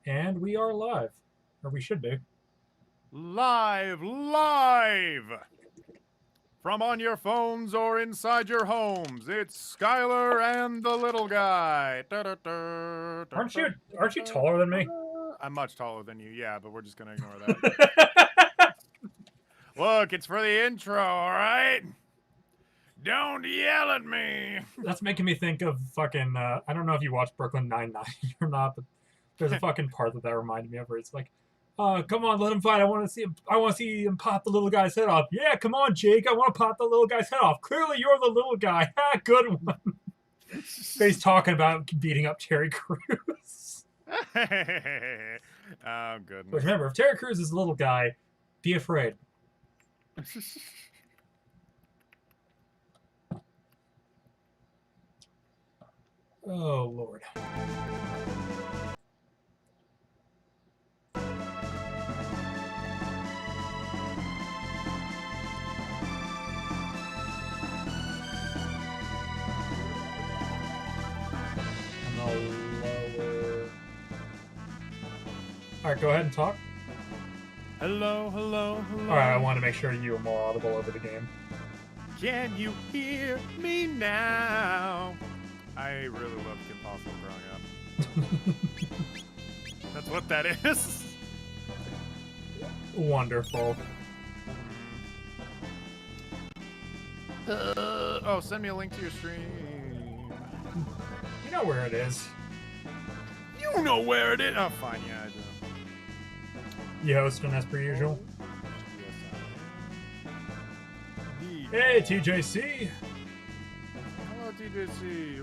And we are live. Or we should be. Live! From on your phones or inside your homes, it's Skylar and the little guy. Aren't you taller than me? I'm much taller than you, yeah, but we're just gonna ignore that. Look, it's for the intro, alright? Don't yell at me! That's making me think of fucking, I don't know if you watched Brooklyn Nine-Nine or not, but there's a fucking part that reminded me of where it's like, come on, let him fight. I want to see him pop the little guy's head off. Yeah, come on, Jake. I want to pop the little guy's head off. Clearly, you're the little guy. Ha, good one. He's talking about beating up Terry Crews. Oh, goodness. But remember, if Terry Crews is the little guy, be afraid. Oh, Lord. Alright, go ahead and talk. Hello, hello, hello. Alright, I want to make sure you were more audible over the game. Can you hear me now? I really loved Kim Possible growing up. That's what that is. Wonderful. Oh, send me a link to your stream. You know where it is. You know where it is. Oh, fine, yeah, I do. You hosting as per usual? Yes, Hey, TJC. Hello, TJC.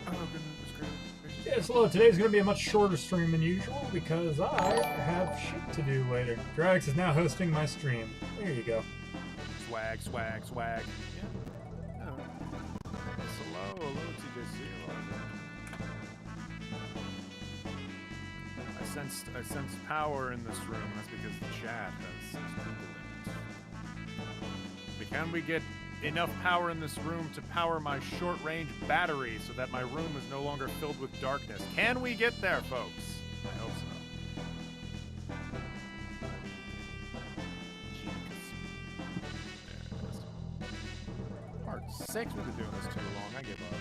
Oh, goodness. Yes, hello. Today's going to be a much shorter stream than usual because I have shit to do later. Jradgex is now hosting my stream. There you go. Swag, swag, swag. Yeah. Oh. Yes, hello, TJC. I sensed power in this room. That's because the chat has 6 people in it. But can we get enough power in this room to power my short-range battery so that my room is no longer filled with darkness? Can we get there, folks? I hope so. Part 6, we've been doing this too long. I give up.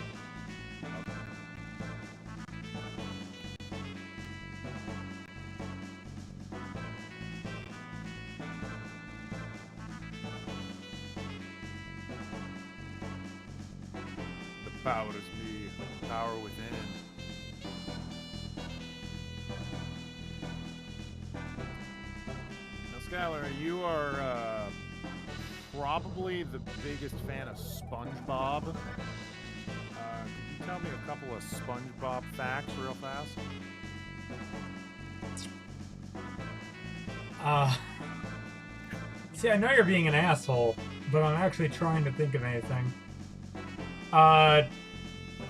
Power is me, power within. Now, Skylar, you are probably the biggest fan of SpongeBob. Could you tell me a couple of SpongeBob facts real fast? See, I know you're being an asshole, but I'm actually trying to think of anything.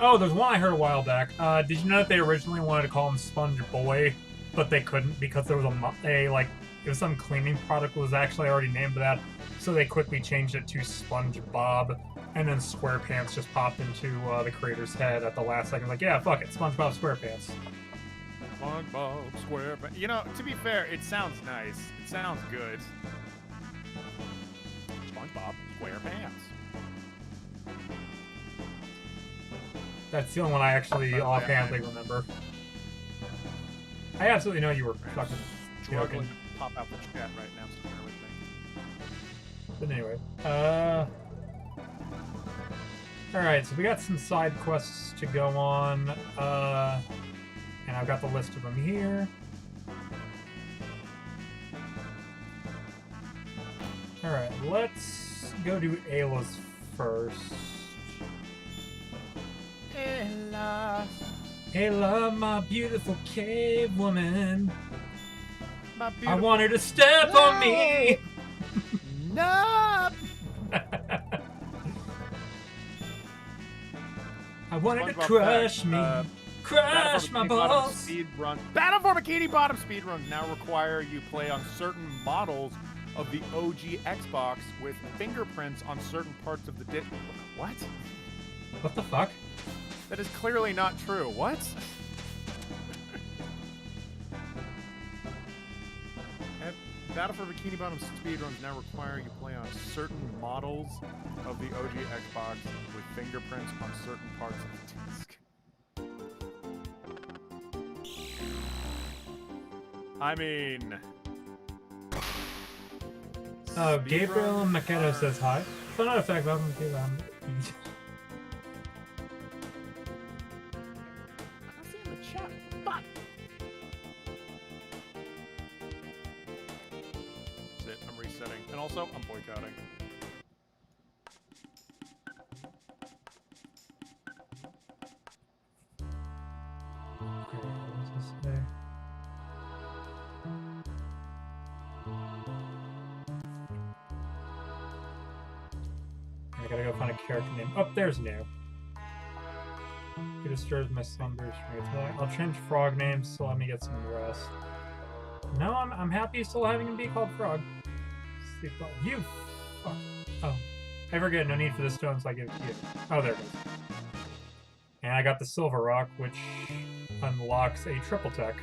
Oh, there's one I heard a while back. Did you know that they originally wanted to call him Sponge Boy, but they couldn't because there was it was some cleaning product was actually already named that, so they quickly changed it to SpongeBob, and then SquarePants just popped into the creator's head at the last second, like, yeah, fuck it, SpongeBob SquarePants. SpongeBob SquarePants. You know, to be fair, it sounds nice. It sounds good. SpongeBob SquarePants. That's the only one I actually offhandedly remember. I absolutely know you were fucking struggling to pop out the chat right now, so bear with me. But anyway, alright, so we got some side quests to go on, and I've got the list of them here. Alright, let's go do Ayla's first. Ayla, my beautiful cave woman. I want her to step on me. No. I want her to crush me. Crush my balls. Speed run. Battle for Bikini Bottom speed runs now require you play on certain models of the OG Xbox with fingerprints on certain parts of the disc. What? What the fuck? That is clearly not true. What? data for Bikini Bottom speedruns now require you play on certain models of the OG Xbox with fingerprints on certain parts of the disc. I mean... Oh, Gabriel Makedo says hi. So not a fact, welcome to I don't see in the chat. Fuck! That's it, I'm resetting. And also, I'm boycotting. Okay, what does this say? I gotta go find a character name. Oh, there's new. He disturbs my slumbers from me tonight. I'll change frog names, so let me get some rest. No, I'm happy still having him be called Frog. Sleep well. You fuck. Oh. I forget, no need for the stones, so I give it to you. Oh, there it is. And I got the Silver Rock, which unlocks a triple tech.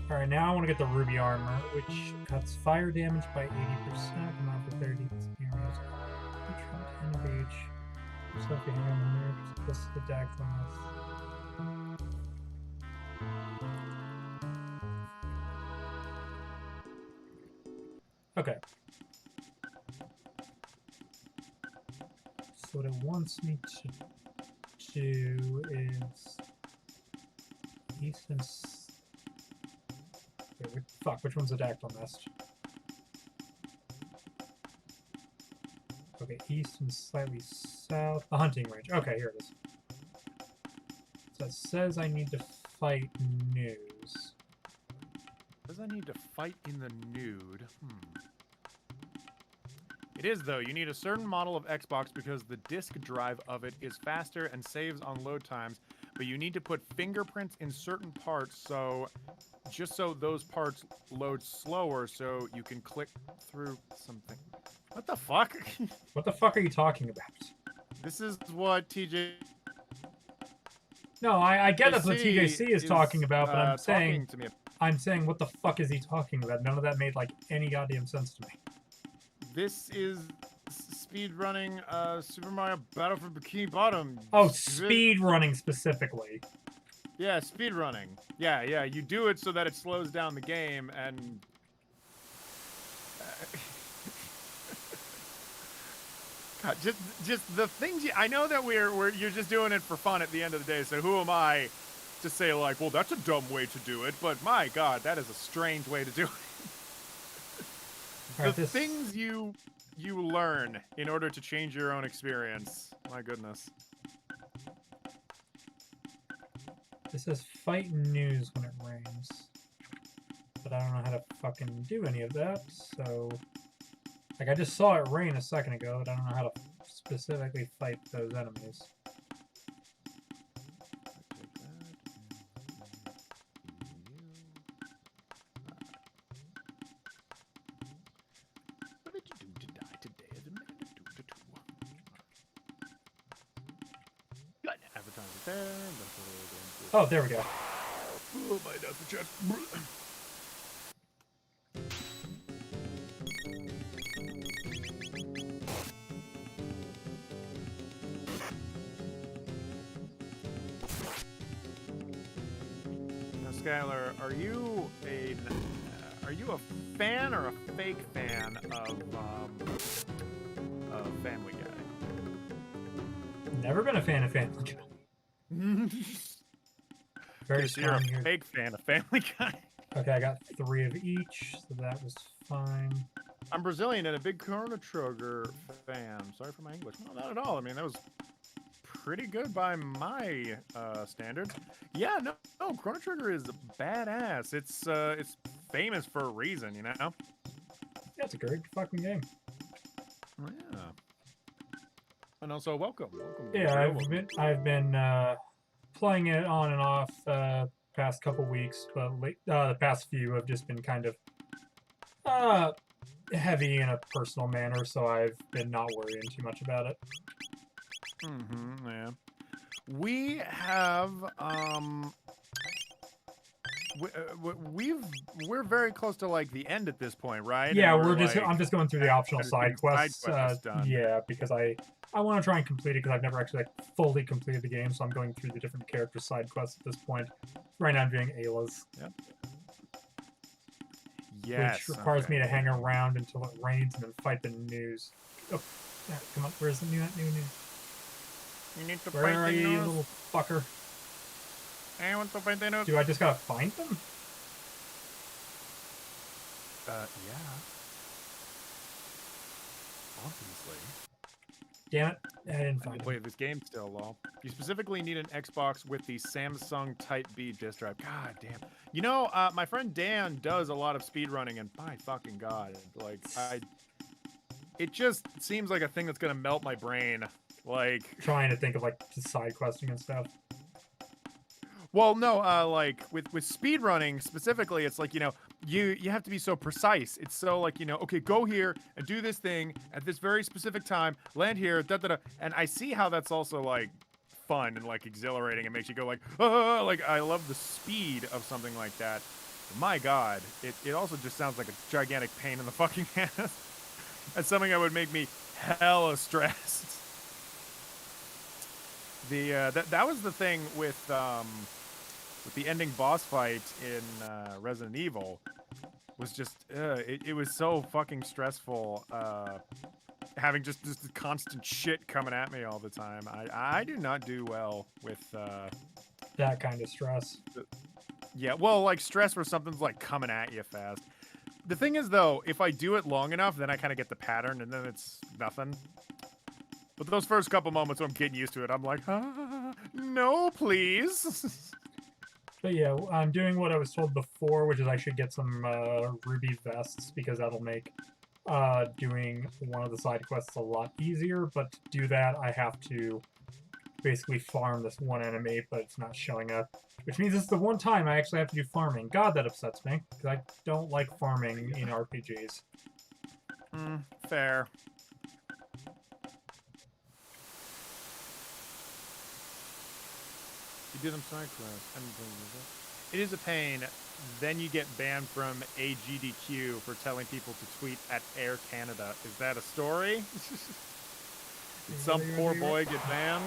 Alright, now I want to get the Ruby Armor, which cuts fire damage by 80%, and not for 30 areas. Each from 10 of each. So if you hang on the nerve, plus the dag from us. Okay. So what it wants me to do is east and wait, fuck, which one's a dactyl nest? Okay, east and slightly south. The hunting range. Okay, here it is. So it says I need to fight news. Does I need to fight in the nude? It is, though. You need a certain model of Xbox because the disk drive of it is faster and saves on load times, but you need to put fingerprints in certain parts so just so those parts load slower so you can click through something. What the fuck? What the fuck are you talking about? This is what TJ... No, I get that's what TJC is talking about, but I'm saying... to me. I'm saying, what the fuck is he talking about? None of that made, like, any goddamn sense to me. This is speedrunning Super Mario Battle for Bikini Bottom. Oh, speedrunning specifically. Yeah, speedrunning. Yeah, you do it so that it slows down the game and... God, just the things I know that you're just doing it for fun at the end of the day, so who am I to say, like, well, that's a dumb way to do it, but my God, that is a strange way to do it. The things you learn in order to change your own experience. My goodness. This says fight news when it rains. But I don't know how to fucking do any of that, so... Like, I just saw it rain a second ago, but I don't know how to specifically fight those enemies. Oh, there we go. Oh, my nuts are just... Now, Skylar, are you a fan or a fake fan of Family Guy? Never been a fan of Family Guy. Very so you're a fake fan of Family Guy. Okay, I got 3 of each, so that was fine. I'm Brazilian and a big Chrono Trigger fan. Sorry for my English. No, not at all. I mean, that was pretty good by my standards. Yeah, no, Chrono Trigger is badass. It's famous for a reason, you know? Yeah, it's a great fucking game. Oh, yeah. And also, welcome. Yeah, I've been playing it on and off past couple weeks, but the past few have just been kind of heavy in a personal manner, so I've been not worrying too much about it. Yeah. We have we're very close to like the end at this point, right? Yeah, And we're just like, I'm just going through the optional just side getting quests. side quests done. Yeah, because I want to try and complete it because I've never actually like fully completed the game, so I'm going through the different character side quests at this point. Right now I'm doing Ayla's. Yep. Yes. Which requires me to hang around until it rains and then fight the news. Oh, come on, where's the new news? You need to Where fight are the you, news. little fucker? I want to fight the news. Do I just gotta find them? Yeah. Obviously. Damn it, I didn't find them. Wait, this game's still low. You specifically need an Xbox with the Samsung Type B disk drive. God damn. You know, my friend Dan does a lot of speedrunning, and my fucking god, like, it just seems like a thing that's gonna melt my brain. Like, Trying to think of like just side questing and stuff. well, no, like with speedrunning specifically, it's like, you know, you have to be so precise. It's so like, you know, okay, go here and do this thing at this very specific time, land here, da da da. And I see how that's also like fun and like exhilarating. It makes you go like, ah, like I love the speed of something like that. But my God, it also just sounds like a gigantic pain in the fucking ass. That's something that would make me hella stressed. The that was the thing with the ending boss fight in Resident Evil, was just it was so fucking stressful, having just constant shit coming at me all the time. I do not do well with that kind of stress. Yeah, well, like stress where something's like coming at you fast. The thing is though, if I do it long enough, then I kind of get the pattern, and then it's nothing. But those first couple moments when I'm getting used to it, I'm like, no, please. But yeah, I'm doing what I was told before, which is I should get some ruby vests, because that'll make doing one of the side quests a lot easier. But to do that, I have to basically farm this one enemy, but it's not showing up. Which means it's the one time I actually have to do farming. God, that upsets me, because I don't like farming in RPGs. Fair. You do them side quests. It is a pain. Then you get banned from AGDQ for telling people to tweet at Air Canada. Is that a story? Did some poor boy get banned?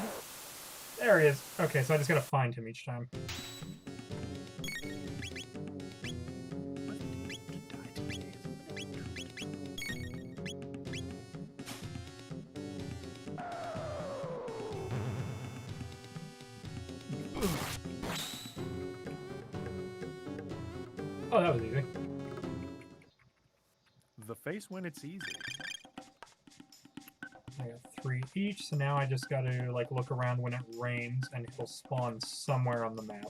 There he is. Okay, so I just gotta find him each time. Oh, that was easy. The face when it's easy. I got 3 each, so now I just gotta like look around when it rains, and he'll spawn somewhere on the map.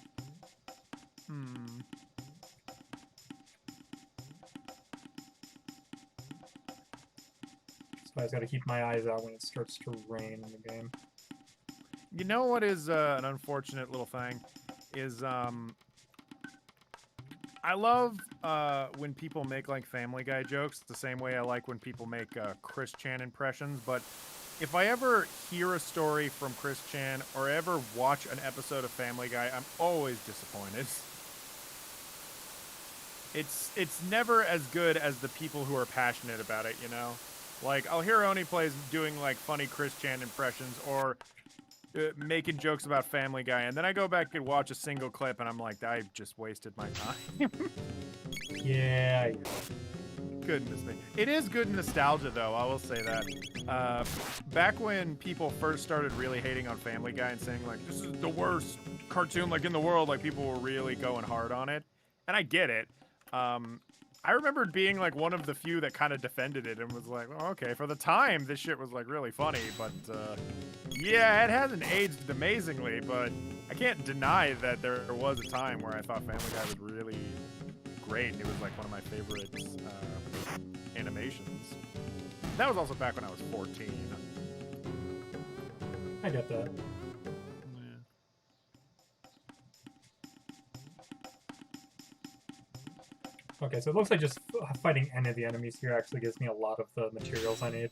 So I just gotta keep my eyes out when it starts to rain in the game. You know what is an unfortunate little thing? Is I love when people make like Family Guy jokes the same way I like when people make Chris Chan impressions, but if I ever hear a story from Chris Chan or ever watch an episode of Family Guy, I'm always disappointed. It's never as good as the people who are passionate about it, you know? Like, I'll hear Oni plays doing like funny Chris Chan impressions or making jokes about Family Guy, and then I go back and watch a single clip, and I'm like, I just wasted my time. Yeah. Goodness me. It is good nostalgia, though, I will say that. Back when people first started really hating on Family Guy and saying, like, this is the worst cartoon, like, in the world, like, people were really going hard on it. And I get it. I remember being, like, one of the few that kind of defended it and was like, well, okay, for the time, this shit was, like, really funny, but, yeah, it hasn't aged amazingly, but I can't deny that there was a time where I thought Family Guy was really great, and it was, like, one of my favorite, animations. That was also back when I was 14. I get that. Okay, so it looks like just fighting any of the enemies here actually gives me a lot of the materials I need.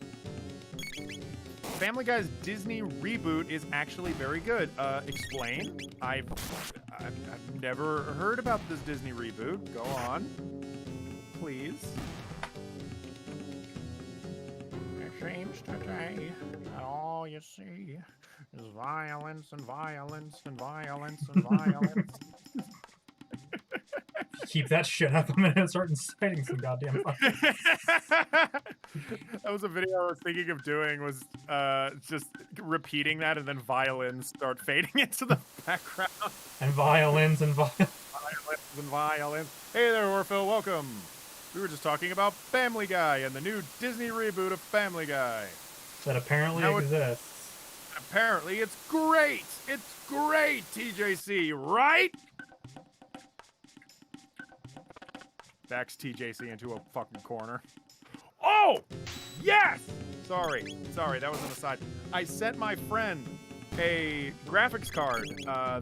Family Guy's Disney reboot is actually very good. Explain. I've never heard about this Disney reboot. Go on, please. It seems today that all you see is violence and violence and violence and violence. Keep that shit up. I'm gonna start inciting some goddamn violence. That was a video I was thinking of doing, was just repeating that, and then violins start fading into the background. And violins and violence. Violins and violins. Hey there, Orphil, welcome. We were just talking about Family Guy and the new Disney reboot of Family Guy. That apparently exists. Apparently it's great! It's great, TJC, right? Backs TJC into a fucking corner. Oh! Yes! Sorry, that was an aside. I sent my friend a graphics card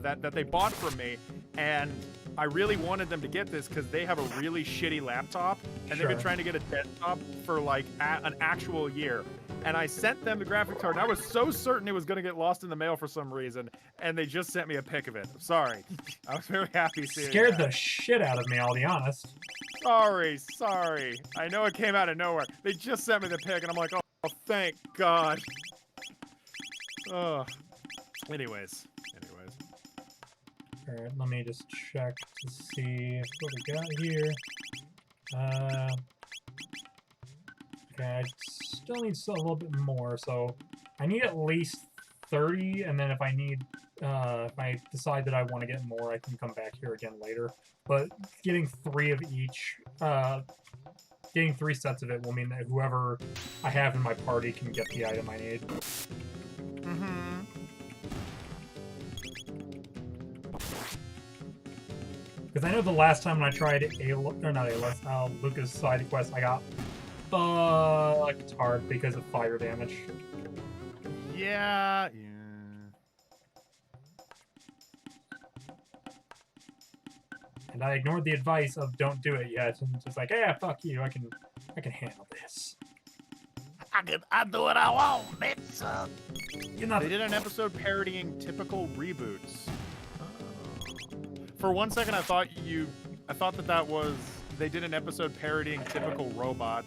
that they bought from me, and I really wanted them to get this because they have a really shitty laptop, and they've been trying to get a desktop for like an actual year. And I sent them the graphics card, and I was so certain it was going to get lost in the mail for some reason, and they just sent me a pic of it. Sorry. I was very happy seeing Scared that. the shit out of me, I'll be honest. Sorry. I know it came out of nowhere. They just sent me the pic, and I'm like, oh, thank God. Anyways. Alright, let me just check to see what we got here. Okay, I still need a little bit more, so I need at least 30, and then if I need, if I decide that I want to get more, I can come back here again later. But getting 3 of each, getting 3 sets of it will mean that whoever I have in my party can get the item I need. Mm-hmm. Because I know the last time when I tried Lucas side quest, I got fucked hard because of fire damage. Yeah. And I ignored the advice of don't do it yet, and just like, yeah, fuck you, I can handle this. I do what I want, bitch. They did an episode parodying typical reboots. For one second, I thought that was they did an episode parodying typical robots.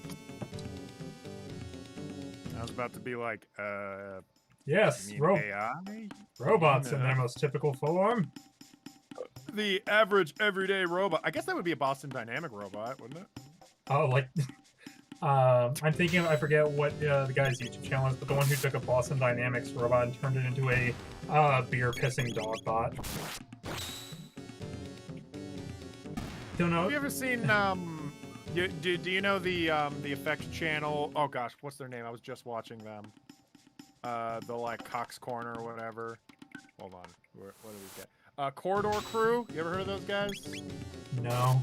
I was about to be like, yes, AI? robots in their most typical form. The average everyday robot. I guess that would be a Boston Dynamic robot, wouldn't it? Oh, like, I'm thinking, I forget what the guy's YouTube channel is, but the one who took a Boston Dynamics robot and turned it into a beer-pissing dog bot. Don't know. Have you ever seen, do you know the effects channel? Oh gosh, what's their name? I was just watching them. The like Cox Corner or whatever. Hold on. What do we get? Corridor Crew. You ever heard of those guys? No.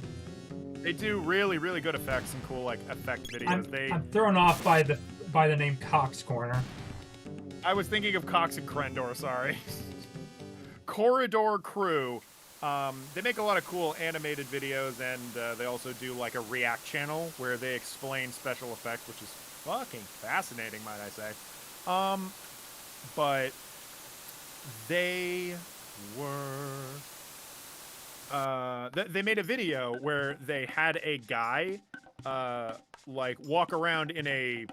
They do really, really good effects and cool like effect videos. I'm thrown off by the name Cox Corner. I was thinking of Cox and Crendor, sorry. Corridor Crew. They make a lot of cool animated videos, and they also do like a react channel where they explain special effects, which is fucking fascinating, might I say. But they were they made a video where they had a guy like walk around in a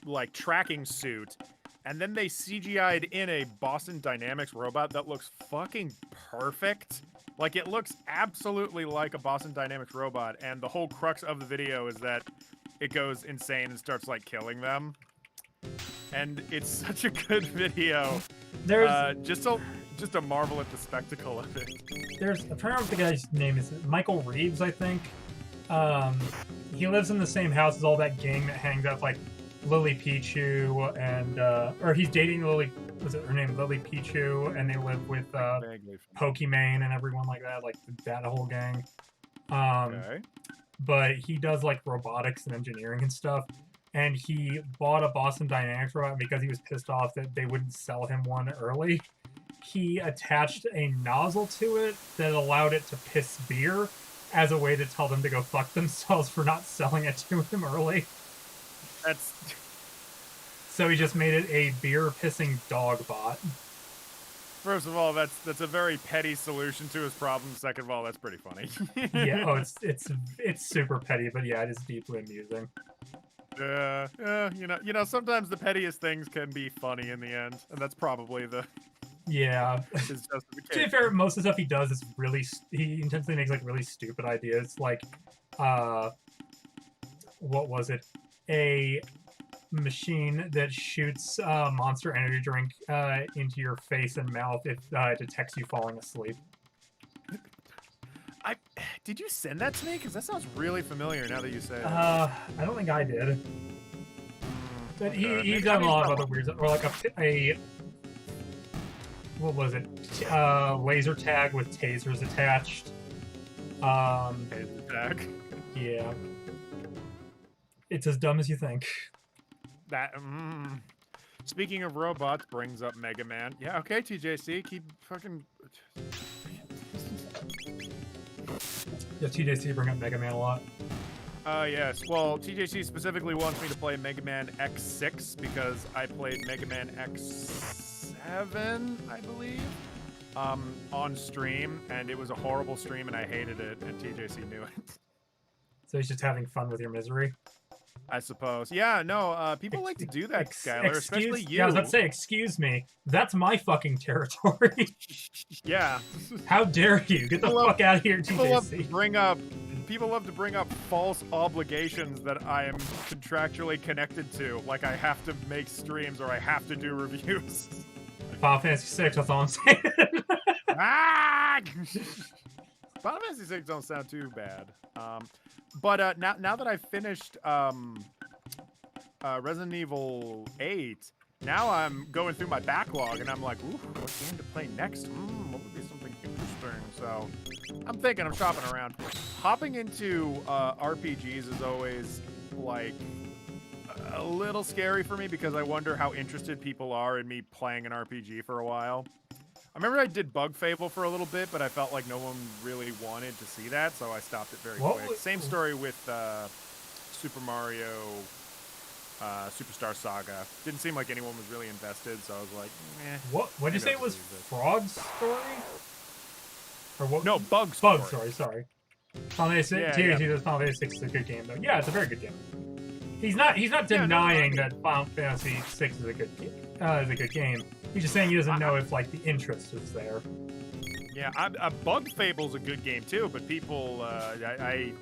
like tracking suit, and then they CGI'd in a Boston Dynamics robot that looks fucking perfect. Like, it looks absolutely like a Boston Dynamics robot, and the whole crux of the video is that it goes insane and starts like killing them. And it's such a good video. There's just a marvel at the spectacle of it. I'm trying to remember what the guy's name is. Michael Reeves, I think. He lives in the same house as all that gang that hangs out, like Lily Pichu, and or he's dating Lily. Was it her name? Lily Pichu, and they live with Pokimane and everyone like that, like that whole gang. Okay. But he does like robotics and engineering and stuff. And he bought a Boston Dynamics robot because he was pissed off that they wouldn't sell him one early. He attached a nozzle to it that allowed it to piss beer as a way to tell them to go fuck themselves for not selling it to him early. That's So he just made it a beer-pissing dog bot. First of all, that's a very petty solution to his problem. Second of all, that's pretty funny. Yeah, oh, it's super petty, but yeah, it is deeply amusing. You know, sometimes the pettiest things can be funny in the end, and that's probably the Yeah. his To be justification. fair, most of the stuff he does is really he intentionally makes like really stupid ideas, like what was it? A machine that shoots Monster Energy drink into your face and mouth if it detects you falling asleep. Did you send that to me? Because that sounds really familiar now that you say it. I don't think I did. But he's done a lot of other weird, or like a what was it? Laser tag with tasers attached. Taser tag. Yeah. It's as dumb as you think. That. Speaking of robots, brings up Mega Man. Yeah, okay, TJC, keep fucking. Yeah, TJC bring up Mega Man a lot. Yes. Well, TJC specifically wants me to play Mega Man X6 because I played Mega Man X7, I believe, on stream, and it was a horrible stream, and I hated it, and TJC knew it. So he's just having fun with your misery. I suppose. Yeah, no, people like to do that, Skylar, especially you. Yeah, I was about to say, excuse me. That's my fucking territory. Yeah. How dare you? Get the fuck out of here, TJC. People love to bring up false obligations that I am contractually connected to, like I have to make streams or I have to do reviews. Final Fantasy VI, that's all I'm saying. Ah! Final Fantasy VI don't sound too bad. But now that I've finished Resident Evil 8, now I'm going through my backlog and I'm like, ooh, what game to play next? What would be something interesting? So I'm thinking, I'm shopping around. Hopping into RPGs is always like a little scary for me because I wonder how interested people are in me playing an RPG for a while. I remember I did Bug Fable for a little bit, but I felt like no one really wanted to see that, so I stopped it very quick. Same story with Super Mario Superstar Saga. Didn't seem like anyone was really invested, so I was like, eh. What'd you say it was? Frog Story? Or what? No, Bug Story. Bug Story, sorry. Final Fantasy 6 is a good game, though. Yeah, it's a very good game. He's not denying that Final Fantasy 6 is a good game. He's just saying he doesn't know if like the interest is there. Yeah, Bug Fable's a good game too, but people, I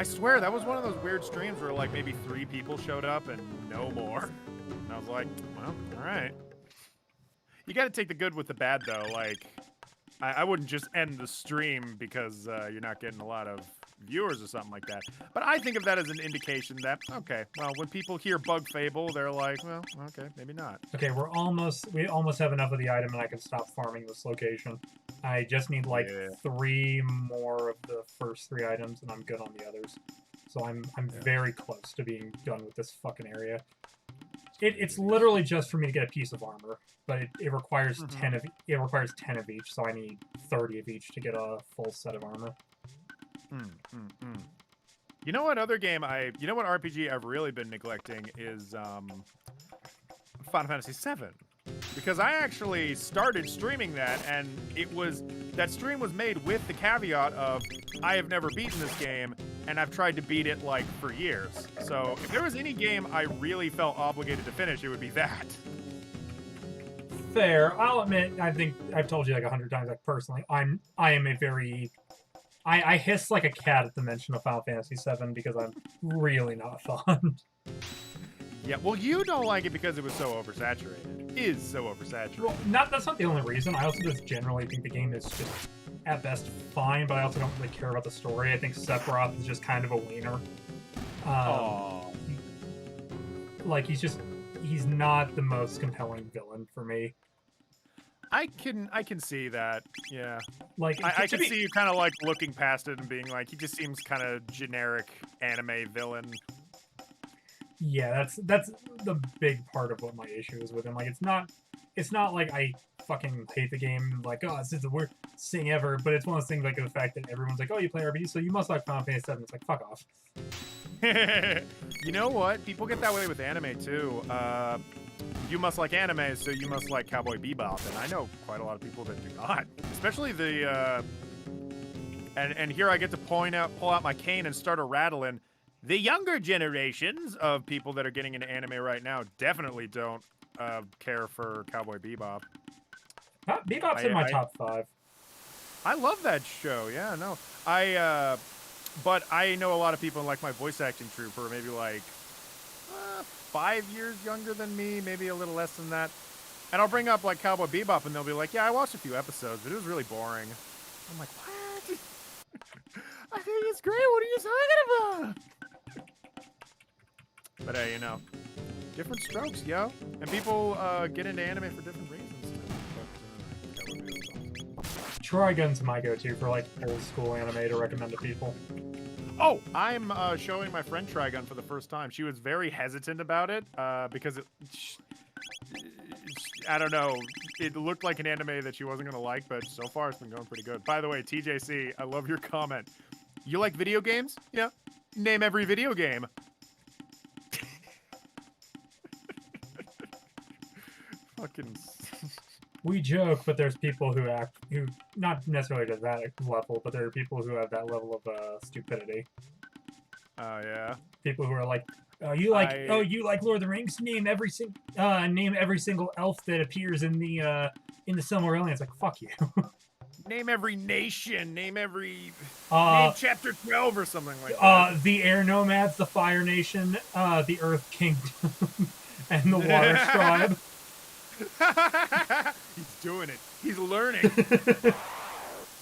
swear that was one of those weird streams where like maybe 3 people showed up and no more. And I was like, well, all right. You got to take the good with the bad though. Like, I wouldn't just end the stream because you're not getting a lot of viewers or something like that. But I think of that as an indication that, okay, well, when people hear Bug Fable, they're like, well, okay, maybe not. Okay, we almost have enough of the item and I can stop farming this location. I just need like 3 more of the first 3 items and I'm good on the others. So I'm very close to being done with this fucking area. It's literally just for me to get a piece of armor, but it requires 10 of each, so I need 30 of each to get a full set of armor. You know what other game you know what RPG I've really been neglecting is Final Fantasy VII. Because I actually started streaming that, and that stream was made with the caveat of I have never beaten this game, and I've tried to beat it like for years. So if there was any game I really felt obligated to finish, it would be that. Fair. I'll admit, I think I've told you like 100 times, like personally, I am a very I hiss like a cat at the mention of Final Fantasy VII because I'm really not fond. Yeah, well, you don't like it because it was so oversaturated. It is so oversaturated. Well, that's not the only reason. I also just generally think the game is just, at best, fine, but I also don't really care about the story. I think Sephiroth is just kind of a wiener. Like, he's not the most compelling villain for me. I can see that, yeah. Like I can see you kind of like looking past it and being like, he just seems kind of generic anime villain. Yeah, that's the big part of what my issue is with him. Like, it's not like I fucking hate the game. Like, oh, this is the worst thing ever. But it's one of those things like the fact that everyone's like, oh, you play RPG, so you must like Final Fantasy VII. It's like, fuck off. You know what? People get that way with anime too. You must like anime, so you must like Cowboy Bebop, and I know quite a lot of people that do not. Especially the and here I get to pull out my cane and start a rattling. The younger generations of people that are getting into anime right now definitely don't care for Cowboy Bebop. Bebop's in my top 5. I love that show. Yeah, no, but I know a lot of people in like my voice acting troupe who are maybe like 5 years younger than me, maybe a little less than that. And I'll bring up like Cowboy Bebop, and they'll be like, "Yeah, I watched a few episodes, but it was really boring." I'm like, "What? I think it's great. What are you talking about?" But hey, you know, different strokes, yo. And people get into anime for different reasons. Trigun's my go-to for like old school anime to recommend to people. Oh, I'm showing my friend Trigun for the first time. She was very hesitant about it because I don't know. It looked like an anime that she wasn't going to like, but so far it's been going pretty good. By the way, TJC, I love your comment. You like video games? Yeah. Name every video game. Fucking. We joke, but there's people who not necessarily to that level, but there are people who have that level of stupidity. Oh yeah. People who are like, oh, you like Lord of the Rings? Name every single elf that appears in the Silmarillion. It's like, fuck you. Name every nation. Name every name chapter 12 or something like that. The Air Nomads, the Fire Nation, the Earth Kingdom, and the Water Tribe. He's doing it. He's learning.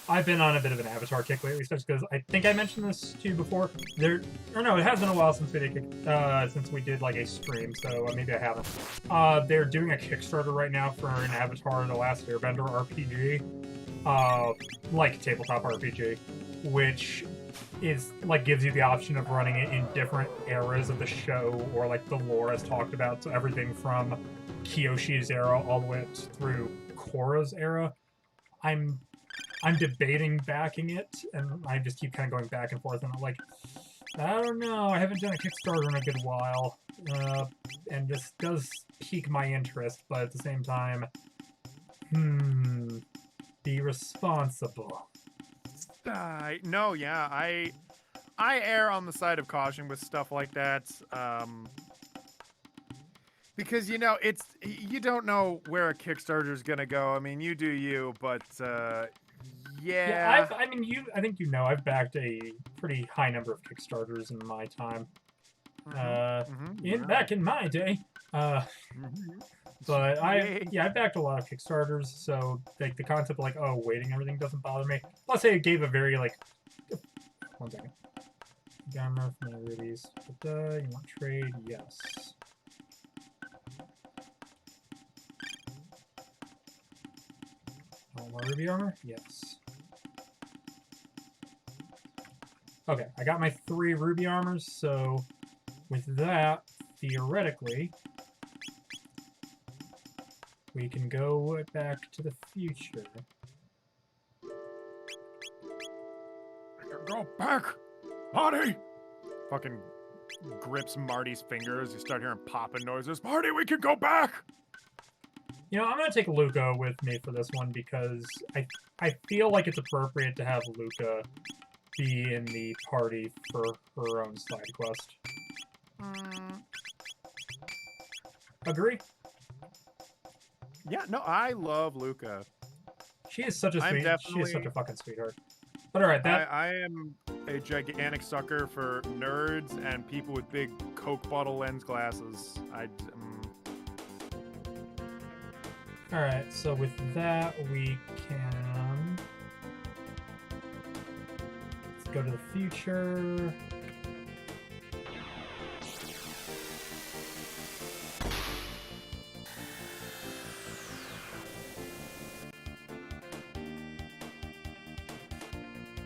I've been on a bit of an Avatar kick lately, especially because I think I mentioned this to you before. It has been a while since we did like a stream, so maybe I haven't. They're doing a Kickstarter right now for an Avatar: The Last Airbender RPG, like tabletop RPG, which is like gives you the option of running it in different eras of the show or like the lore as talked about. So everything from Kyoshi's era all the way up through Korra's era. I'm debating backing it, and I just keep kind of going back and forth, and I'm like, I don't know, I haven't done a Kickstarter in a good while, and this does pique my interest, but at the same time, be responsible. No, yeah, I err on the side of caution with stuff like that, because, you know, you don't know where a Kickstarter is gonna go. I mean, you do you, but yeah. I think you know I've backed a pretty high number of Kickstarters in my time. Back in my day. But I backed a lot of Kickstarters, so like the concept of like, oh, waiting everything doesn't bother me. Let's say it gave a very like 1 second. Gamma from the rubies. You want trade? Yes. More ruby armor? Yes. Okay, I got my 3 ruby armors, so with that, theoretically, we can go back to the future. Go back, Marty! Fucking grips Marty's fingers. You start hearing popping noises. Marty, we can go back! You know, I'm going to take Luca with me for this one because I feel like it's appropriate to have Luca be in the party for her own side quest. Agree? Yeah, no, I love Luca. She is such a she is such a fucking sweetheart. But alright, I am a gigantic sucker for nerds and people with big Coke bottle lens glasses. Alright, so with that, we can... Let's go to the future.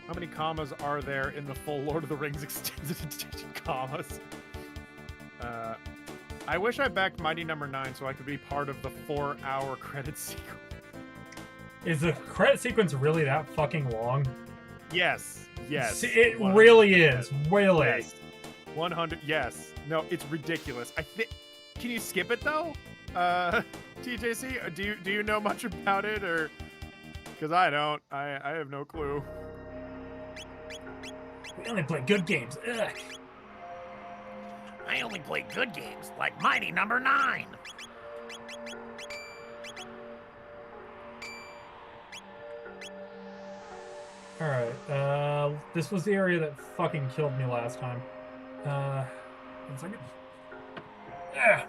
How many commas are there in the full Lord of the Rings extended commas? I wish I backed Mighty Number 9 so I could be part of the 4-hour credit sequence. Is the credit sequence really that fucking long? Yes. Yes. It really is. Really. Yes. 100. Yes. No, it's ridiculous. I think. Can you skip it though? TJC, do you know much about it, or? Because I don't. I have no clue. We only play good games. Ugh. I only play good games like Mighty Number 9. Alright, this was the area that fucking killed me last time. 1 second. Yeah.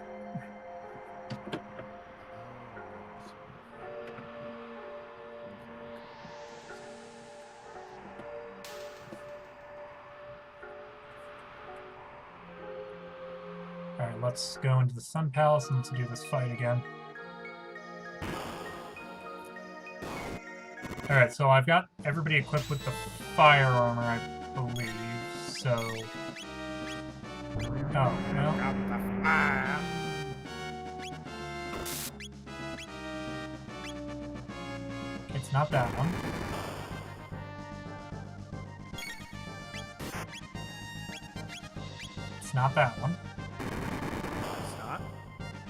Alright, let's go into the Sun Palace and let's do this fight again. Alright, so I've got everybody equipped with the fire armor, I believe, so... Oh, no? It's not that one. It's not that one. It's not?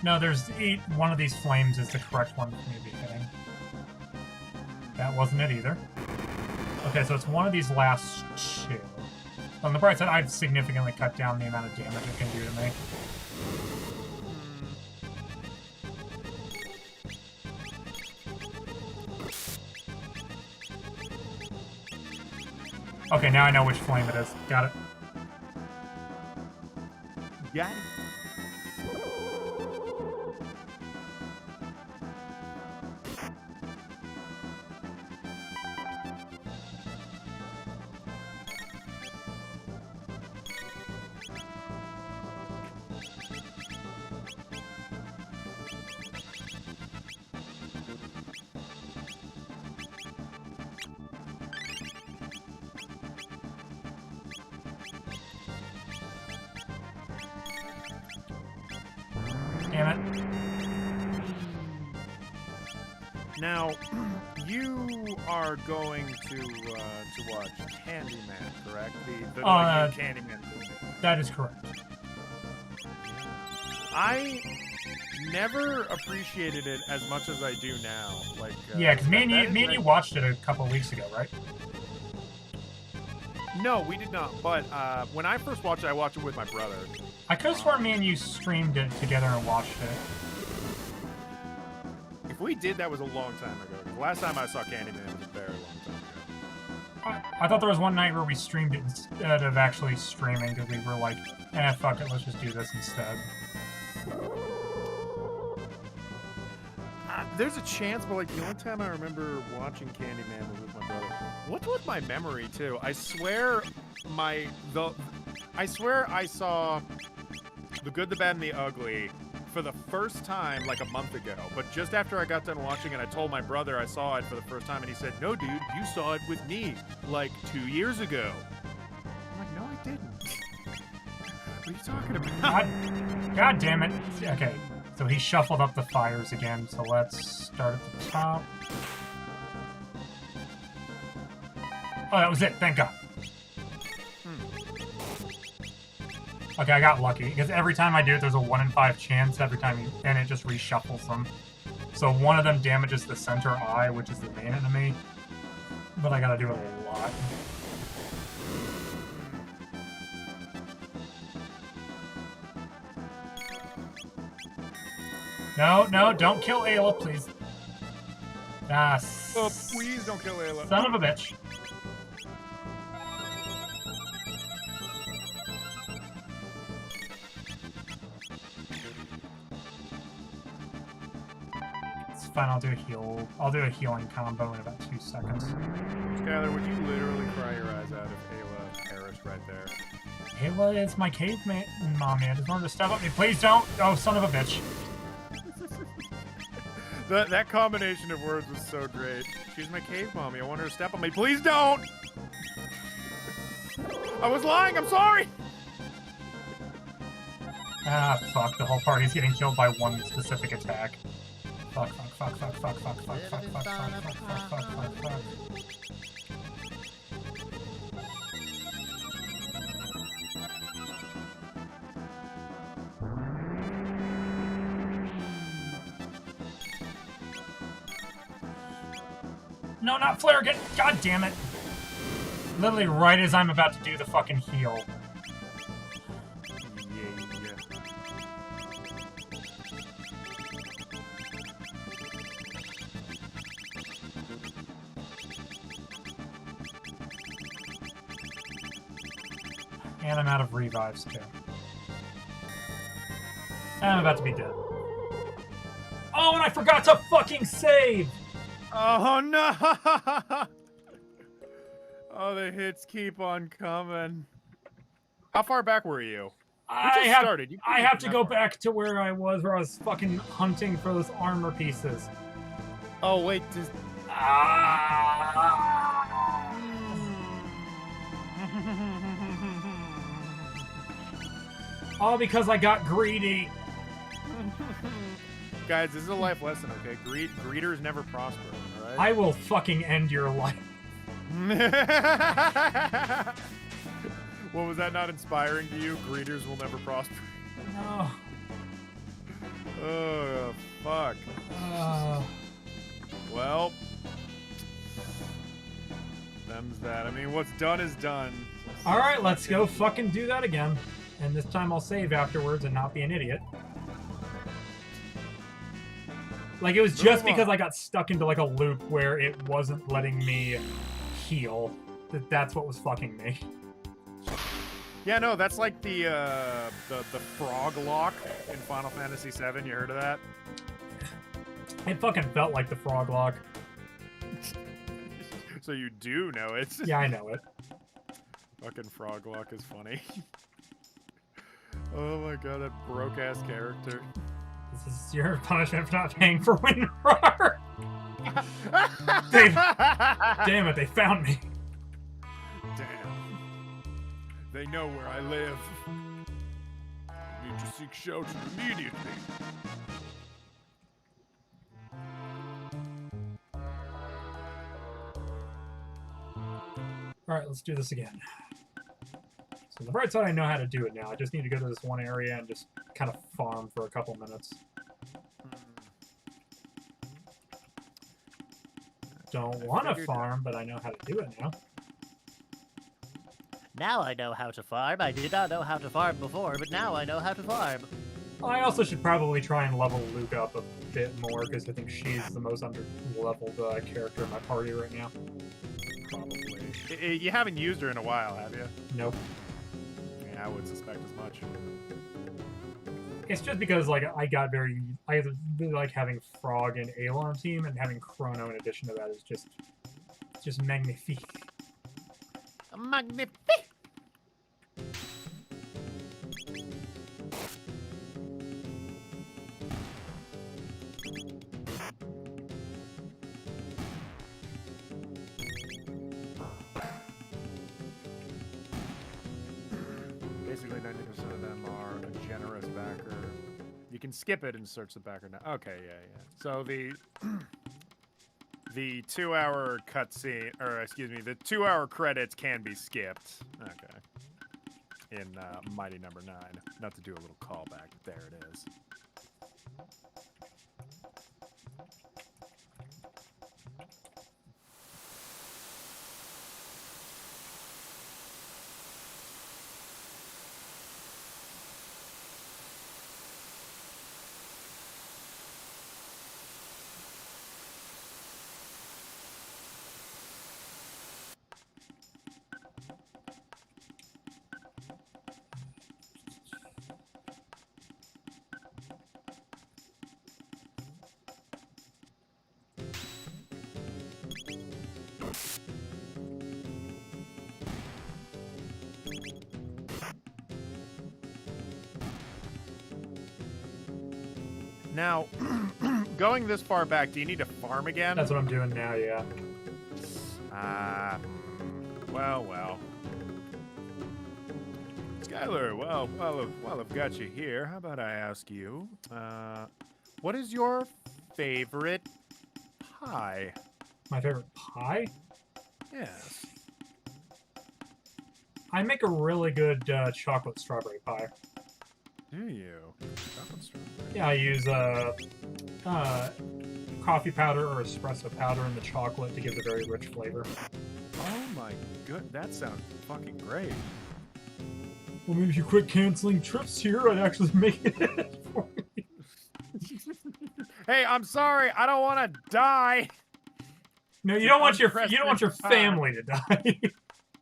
No, there's one of these flames is the correct one for me to be hitting. That wasn't it either. Okay, so it's one of these last two. On the bright side, I've significantly cut down the amount of damage it can do to me. Okay, now I know which flame it is. Got it. Yeah. Damn it. Now, you are going to watch Candyman, correct? The like, Candyman movie. That is correct. I never appreciated it as much as I do now. Like, Yeah, because me and you watched it a couple weeks ago, right? No, we did not. But when I first watched it, I watched it with my brother. I could have sworn me and you streamed it together and watched it. If we did, that was a long time ago. The last time I saw Candyman was a very long time ago. I thought there was one night where we streamed it instead of actually streaming because we were like, fuck it, let's just do this instead. There's a chance, but like the only time I remember watching Candyman was with my brother. What's with my memory too? I swear I saw The Good, the Bad, and the Ugly for the first time like a month ago. But just after I got done watching it, I told my brother I saw it for the first time, and he said, "No, dude, you saw it with me like 2 years ago." I'm like, "No, I didn't." What are you talking about? God damn it. Okay, so he shuffled up the fires again, so let's start at the top. Oh, that was it, thank God. Okay, I got lucky, because every time I do it, there's a 1 in 5 chance every time, and it just reshuffles them. So one of them damages the center eye, which is the main enemy, but I gotta do it a lot. No, don't kill Ayla, please. Ah, Oh, please don't kill Ayla. Son of a bitch. It's fine, I'll do a healing combo in about 2 seconds. Skylar, would you literally cry your eyes out if Ayla perished right there? Ayla is my caveman mommy. I just wanted to step up me. Please don't! Oh, son of a bitch. That combination of words was so great. She's my cave mommy. I want her to step on me. Please don't! I was lying. I'm sorry. Ah, fuck. The whole party's getting killed by one specific attack. Fuck, fuck, fuck, fuck, fuck, fuck, fuck, fuck, fuck, fuck, fuck, fuck, fuck, fuck. No, not flare again! God damn it! Literally right as I'm about to do the fucking heal. And I'm out of revives, too. And I'm about to be dead. Oh, and I forgot to fucking save! Oh, no! Oh, the hits keep on coming. How far back were you? I have to go back to where I was fucking hunting for those armor pieces. Oh, wait, does... All because I got greedy. Guys, this is a life lesson, okay? Greeters never prosper, alright? I will fucking end your life. Well, was that not inspiring to you? Greeters will never prosper. No. Oh, fuck. Well, them's that. I mean, what's done is done. Alright, let's go fucking do that again. And this time I'll save afterwards and not be an idiot. Like, it was just because I got stuck into, like, a loop where it wasn't letting me heal. That's what was fucking me. Yeah, no, that's like the frog lock in Final Fantasy VII. You heard of that? It fucking felt like the frog lock. So you do know it. Yeah, I know it. Fucking frog lock is funny. Oh my god, that broke-ass character. This is your punishment for not paying for WinRAR. Damn it, they found me. Damn. They know where I live. I need to seek shelter immediately. Alright, let's do this again. So on the bright side, I know how to do it now. I just need to go to this one area and just kind of farm for a couple minutes. Don't want to farm, but I know how to do it now. Now I know how to farm. I did not know how to farm before, but now I know how to farm. I also should probably try and level Luke up a bit more, because I think she's the most under-leveled character in my party right now. Probably. You haven't used her in a while, have you? Nope. Yeah, I would suspect as much. It's just because, like, I really like having Frog and Ayla on team, and having Chrono in addition to that is just magnifique. Magnifique! Basically, 90% of them are a generous backer. You can skip it and search the backer now. Okay, yeah. So the 2-hour cutscene, or excuse me, the 2-hour credits can be skipped. Okay. In Mighty Number 9. Not to do a little callback, but there it is. Now, going this far back, do you need to farm again? That's what I'm doing now, yeah. Well. Skylar, well, I've got you here. How about I ask you, what is your favorite pie? My favorite pie? Yes. I make a really good chocolate strawberry pie. Do you? Chocolate strawberry. Yeah, I use coffee powder or espresso powder in the chocolate to give it a very rich flavor. Oh my good, that sounds fucking great. Well, maybe if you quit canceling trips here, I'd actually make it for you. Hey, I'm sorry, I don't want to die. No, you don't want your Unprecedented time. family to die.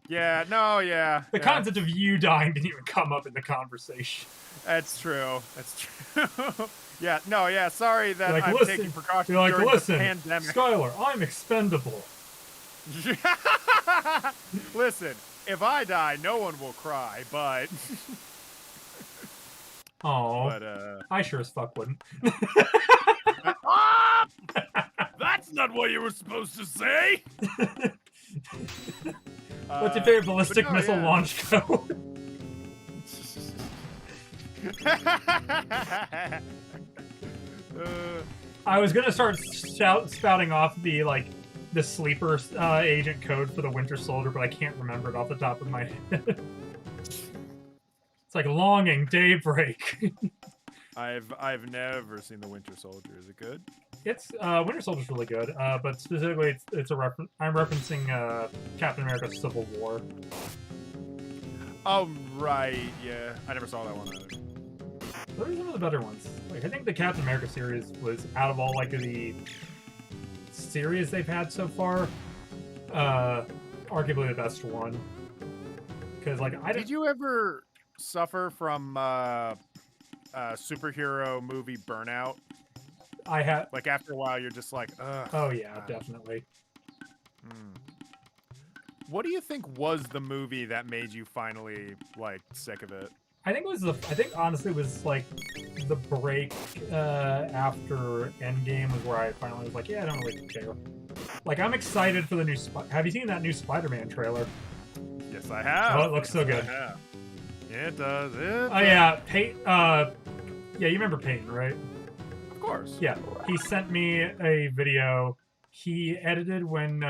Yeah, no, yeah. The yeah. concept of you dying didn't even come up in the conversation. That's true. That's true. Yeah, no, yeah. Sorry that Like, I'm listen, taking precautions you're like, during listen, the pandemic. Skylar, I'm expendable. Listen, if I die, no one will cry, but... Oh, but, I sure as fuck wouldn't. Ah! That's not what you were supposed to say! What's your favorite ballistic no, missile yeah. launch code? I was gonna start spouting off the the sleeper agent code for the Winter Soldier, but I can't remember it off the top of my head. It's like longing, daybreak. I've never seen the Winter Soldier. Is it good? It's Winter Soldier's really good, but specifically it's a reference. I'm referencing Captain America: Civil War. Oh right, yeah. I never saw that one either. Those are some of the better ones. Like I think the Captain America series was out of all the series they've had so far, arguably the best one. Because Did you ever suffer from superhero movie burnout? I had. Like after a while, you're just like, ugh. Oh yeah, definitely. What do you think was the movie that made you finally sick of it? I think honestly it was like the break after Endgame was where I finally was like, yeah, I don't really care. Like I'm excited for the new. Have you seen that new Spider-Man trailer? Yes, I have. Oh, it looks so good. Yeah, it does. Oh yeah, Peyton. Yeah, you remember Peyton, right? Of course. Yeah, he sent me a video. He edited when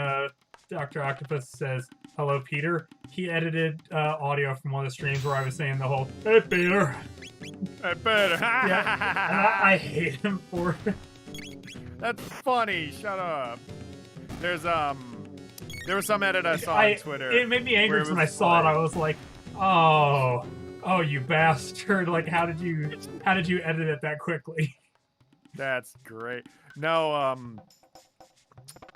Dr. Octopus says, "Hello, Peter." He edited audio from one of the streams where I was saying the whole, "Hey, Peter." Hey, Peter. Yeah, and I hate him for it. That's funny. Shut up. There was some edit I saw on Twitter. It made me angry when I saw it. I was like, "Oh, you bastard! Like, how did you edit it that quickly?" That's great. No,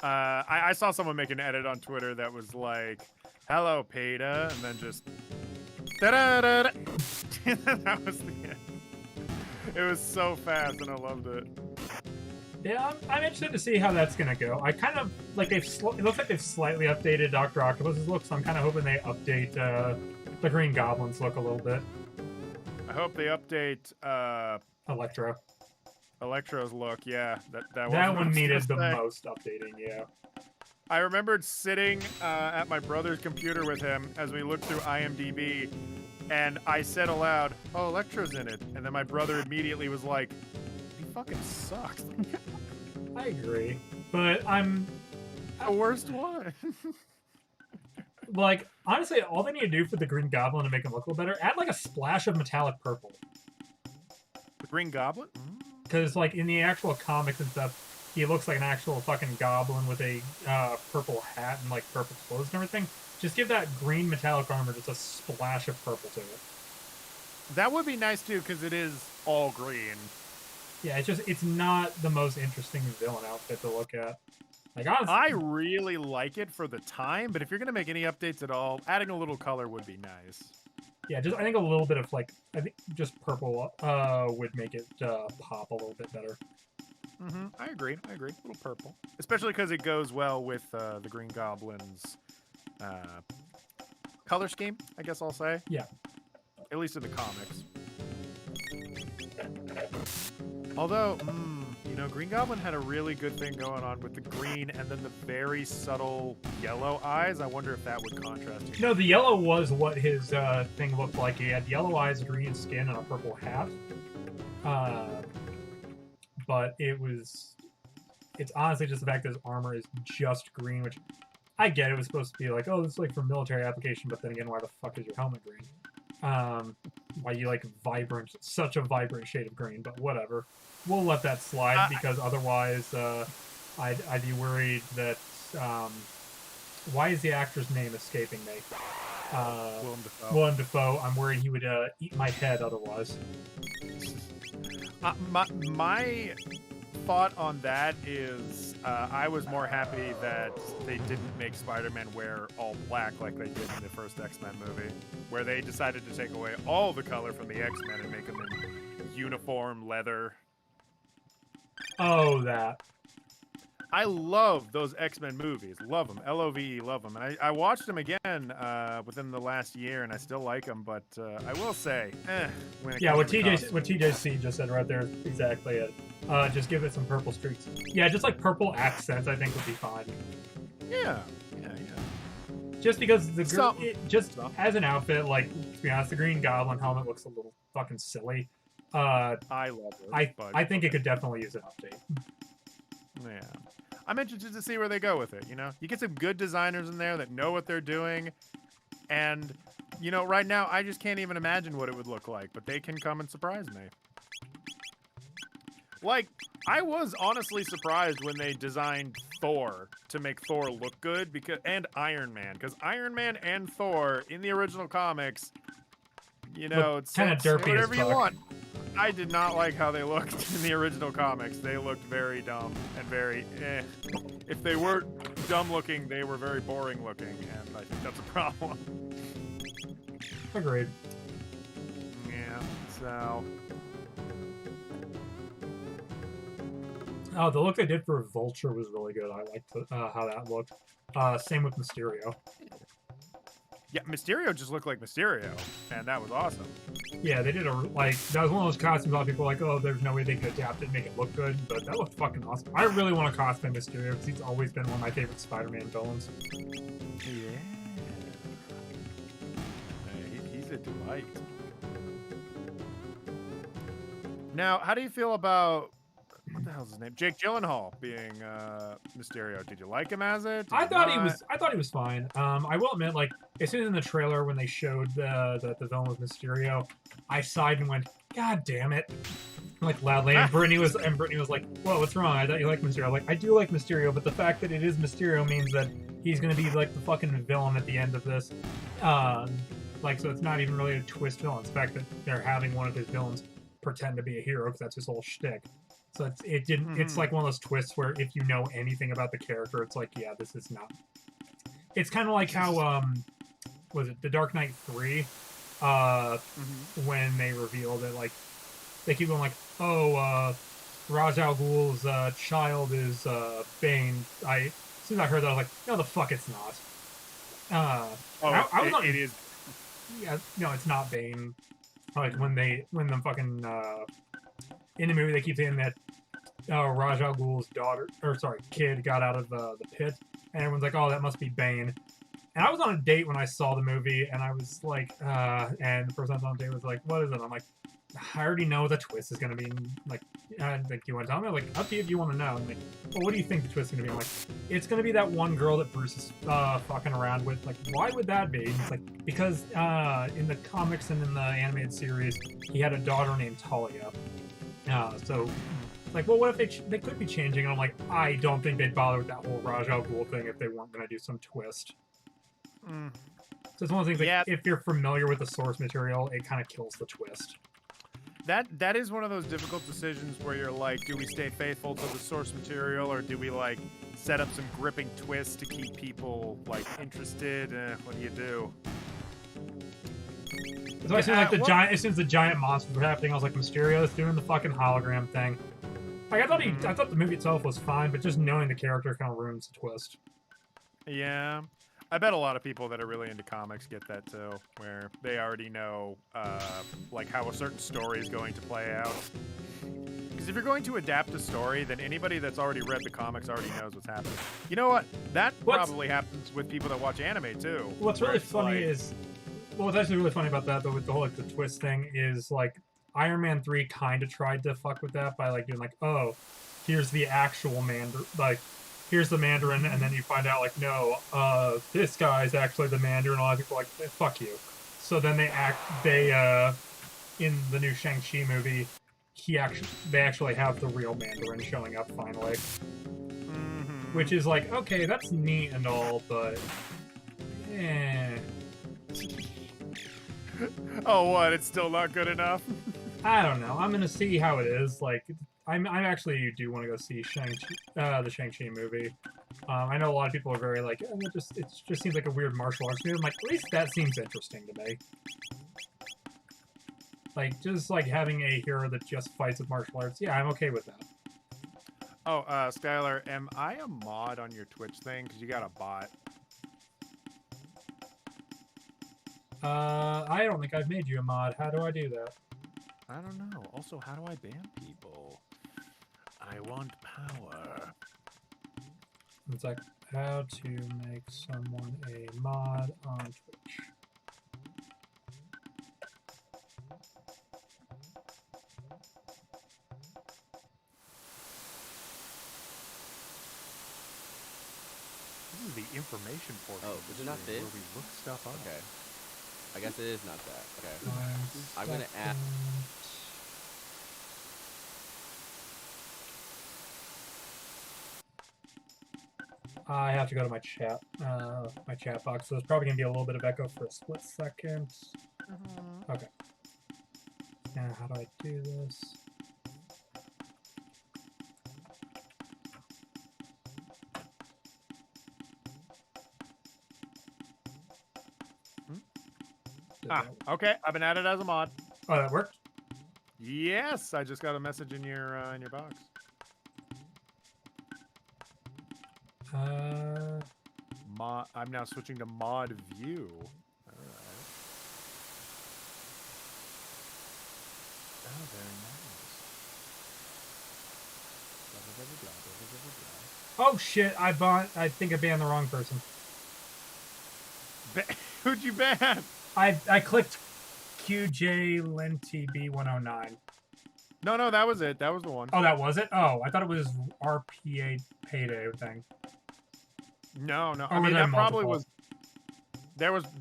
I saw someone make an edit on Twitter that was like, "Hello, Peter," and then just da-da-da-da. That was the end. It was so fast, and I loved it. Yeah, I'm interested to see how that's gonna go. I kind of like it looks like they've slightly updated Dr. Octopus's look, so I'm kind of hoping they update the Green Goblin's look a little bit. I hope they update Electro's look. Yeah, that one needed the most updating. Yeah. I remembered sitting at my brother's computer with him as we looked through IMDb, and I said aloud, "Oh, Electro's in it," and then my brother immediately was like, "He fucking sucks." I agree, but I'm the worst one. Like, honestly, all they need to do for the Green Goblin to make him look a little better, add like a splash of metallic purple. The Green Goblin? Because like in the actual comics and stuff, he looks like an actual fucking goblin with a purple hat and like purple clothes and everything. Just give that green metallic armor just a splash of purple to it. That would be nice too, because it is all green. Yeah, it's not the most interesting villain outfit to look at. Like honestly, I really like it for the time, but if you're gonna make any updates at all, adding a little color would be nice. Yeah, I think a little bit of just purple would make it pop a little bit better. I agree. A little purple, especially because it goes well with the Green Goblin's color scheme, I guess I'll say. Yeah. At least in the comics. Although, Green Goblin had a really good thing going on with the green and then the very subtle yellow eyes. I wonder if that would contrast. No, the yellow was what his thing looked like. He had yellow eyes, green skin, and a purple hat. But it was it's honestly just the fact that his armor is just green, which I get it was supposed to be like, oh, this is like for military application, but then again, why the fuck is your helmet green? Why you like such a vibrant shade of green, but whatever. We'll let that slide because otherwise I'd be worried that why is the actor's name escaping me? Willem Dafoe. I'm worried he would eat my head otherwise. My thought on that is I was more happy that they didn't make Spider-Man wear all black like they did in the first X-Men movie, where they decided to take away all the color from the X-Men and make them in uniform leather. Oh, that. I love those X-Men movies. Love them. L-O-V-E, love them. And I watched them again within the last year, and I still like them, but I will say, when it comes what to TJC just said right there is exactly it. Just give it some purple streaks. Yeah, just like purple accents, I think would be fine. Yeah. Just because as an outfit, like, to be honest, the Green Goblin helmet looks a little fucking silly. I love it. I think it could definitely use an update. Yeah. I'm interested to see where they go with it, you know? You get some good designers in there that know what they're doing, and, you know, right now, I just can't even imagine what it would look like, but they can come and surprise me. Like, I was honestly surprised when they designed Thor to make Thor look good, and Iron Man, because Iron Man and Thor, in the original comics, you know, it's kind of derpy whatever as you fuck. want. I did not like how they looked in the original comics. They looked very dumb and very If they weren't dumb looking, they were very boring looking, and I think that's a problem. Agreed. Yeah, so... Oh, the look they did for Vulture was really good. I liked how that looked. Same with Mysterio. Yeah, Mysterio just looked like Mysterio, and that was awesome. Yeah, they did that was one of those costumes a lot of people were like, oh, there's no way they could adapt it and make it look good, but that looked fucking awesome. I really want to cosplay Mysterio because he's always been one of my favorite Spider-Man villains. Yeah. He's a delight. Now, how do you feel about... What the hell's his name? Jake Gyllenhaal being Mysterio. Did you like him as it? I thought he was fine. I will admit, like, as soon as in the trailer when they showed the villain was Mysterio, I sighed and went, "God damn it!" Like loudly. And Brittany was like, "Whoa, what's wrong? I thought you liked Mysterio." Like, I do like Mysterio, but the fact that it is Mysterio means that he's gonna be like the fucking villain at the end of this. Like, so it's not even really a twist villain. It's the fact that they're having one of his villains pretend to be a hero because that's his whole shtick. So it's like one of those twists where if you know anything about the character, it's like, yeah, this is not. It's kind of like how was it The Dark Knight 3 when they revealed it, like they keep going like, oh, Ra's al Ghul's child is Bane. As soon as I heard that, I was like, no, the fuck, it's not. It is. Yeah, no, it's not Bane. Like when the fucking in the movie they keep saying that Ra's al Ghul's kid got out of the pit, and everyone's like, oh, that must be Bane. And I was on a date when I saw the movie, and I was like, and the person I was on a date was like, what is it? I'm like, I already know what the twist is going to be. Like, do you want to tell me? I'm like, up to you if you want to know. I'm like, well, what do you think the twist is going to be? I'm like, it's going to be that one girl that Bruce is fucking around with. Like, why would that be? And it's like, because in the comics and in the animated series, he had a daughter named Talia. So, like, well, what if they could be changing? And I'm like, I don't think they'd bother with that whole Ra's al Ghul thing if they weren't going to do some twist. So it's one of the things, like, if you're familiar with the source material, it kind of kills the twist. That is one of those difficult decisions where you're like, do we stay faithful to the source material, or do we, like, set up some gripping twists to keep people, like, interested? What do you do? So as soon as the giant monsters were happening, I was like, Mysterio's doing the fucking hologram thing. Like, I thought the movie itself was fine, but just knowing the character kind of ruins the twist. Yeah. I bet a lot of people that are really into comics get that too, where they already know, like, how a certain story is going to play out. Because if you're going to adapt a story, then anybody that's already read the comics already knows what's happening. You know what? That probably happens with people that watch anime too. What's really funny is, what's actually really funny about that, though, with the whole, like, the twist thing is, like, Iron Man 3 kind of tried to fuck with that by, like, doing, like, oh, here's the actual Mandarin, like, here's the Mandarin, and then you find out, like, no, this guy's actually the Mandarin. A lot of people are like, fuck you. So then in the new Shang-Chi movie, they actually have the real Mandarin showing up finally. Which is like, okay, that's neat and all, but Oh, what? It's still not good enough? I don't know. I'm gonna see how it is. Like, I actually do want to go see the Shang-Chi movie. I know a lot of people are very like, it just seems like a weird martial arts movie. I'm like, at least that seems interesting to me. Like, just like having a hero that just fights with martial arts. Yeah, I'm okay with that. Oh, Skylar, am I a mod on your Twitch thing? Because you got a bot. I don't think I've made you a mod. How do I do that? I don't know. Also, how do I ban people? I want power. It's like, how to make someone a mod on Twitch. This is the information portion. Oh, is it not this? Where we look stuff up. Okay. I guess it is not that. Okay. I'm gonna add. I have to go to my chat box, so there's probably gonna be a little bit of echo for a split second. Okay. Now, how do I do this? Okay. I've been added as a mod. Oh, that worked? Yes, I just got a message in your box. I'm now switching to mod view. All right. Oh, very nice. Oh shit! I think I banned the wrong person. Who'd you ban? I clicked QJ Lenti B109. No, that was it. That was the one. Oh, that was it? Oh, I thought it was RPA Payday thing. No. Or I mean, there that probably multiple? was.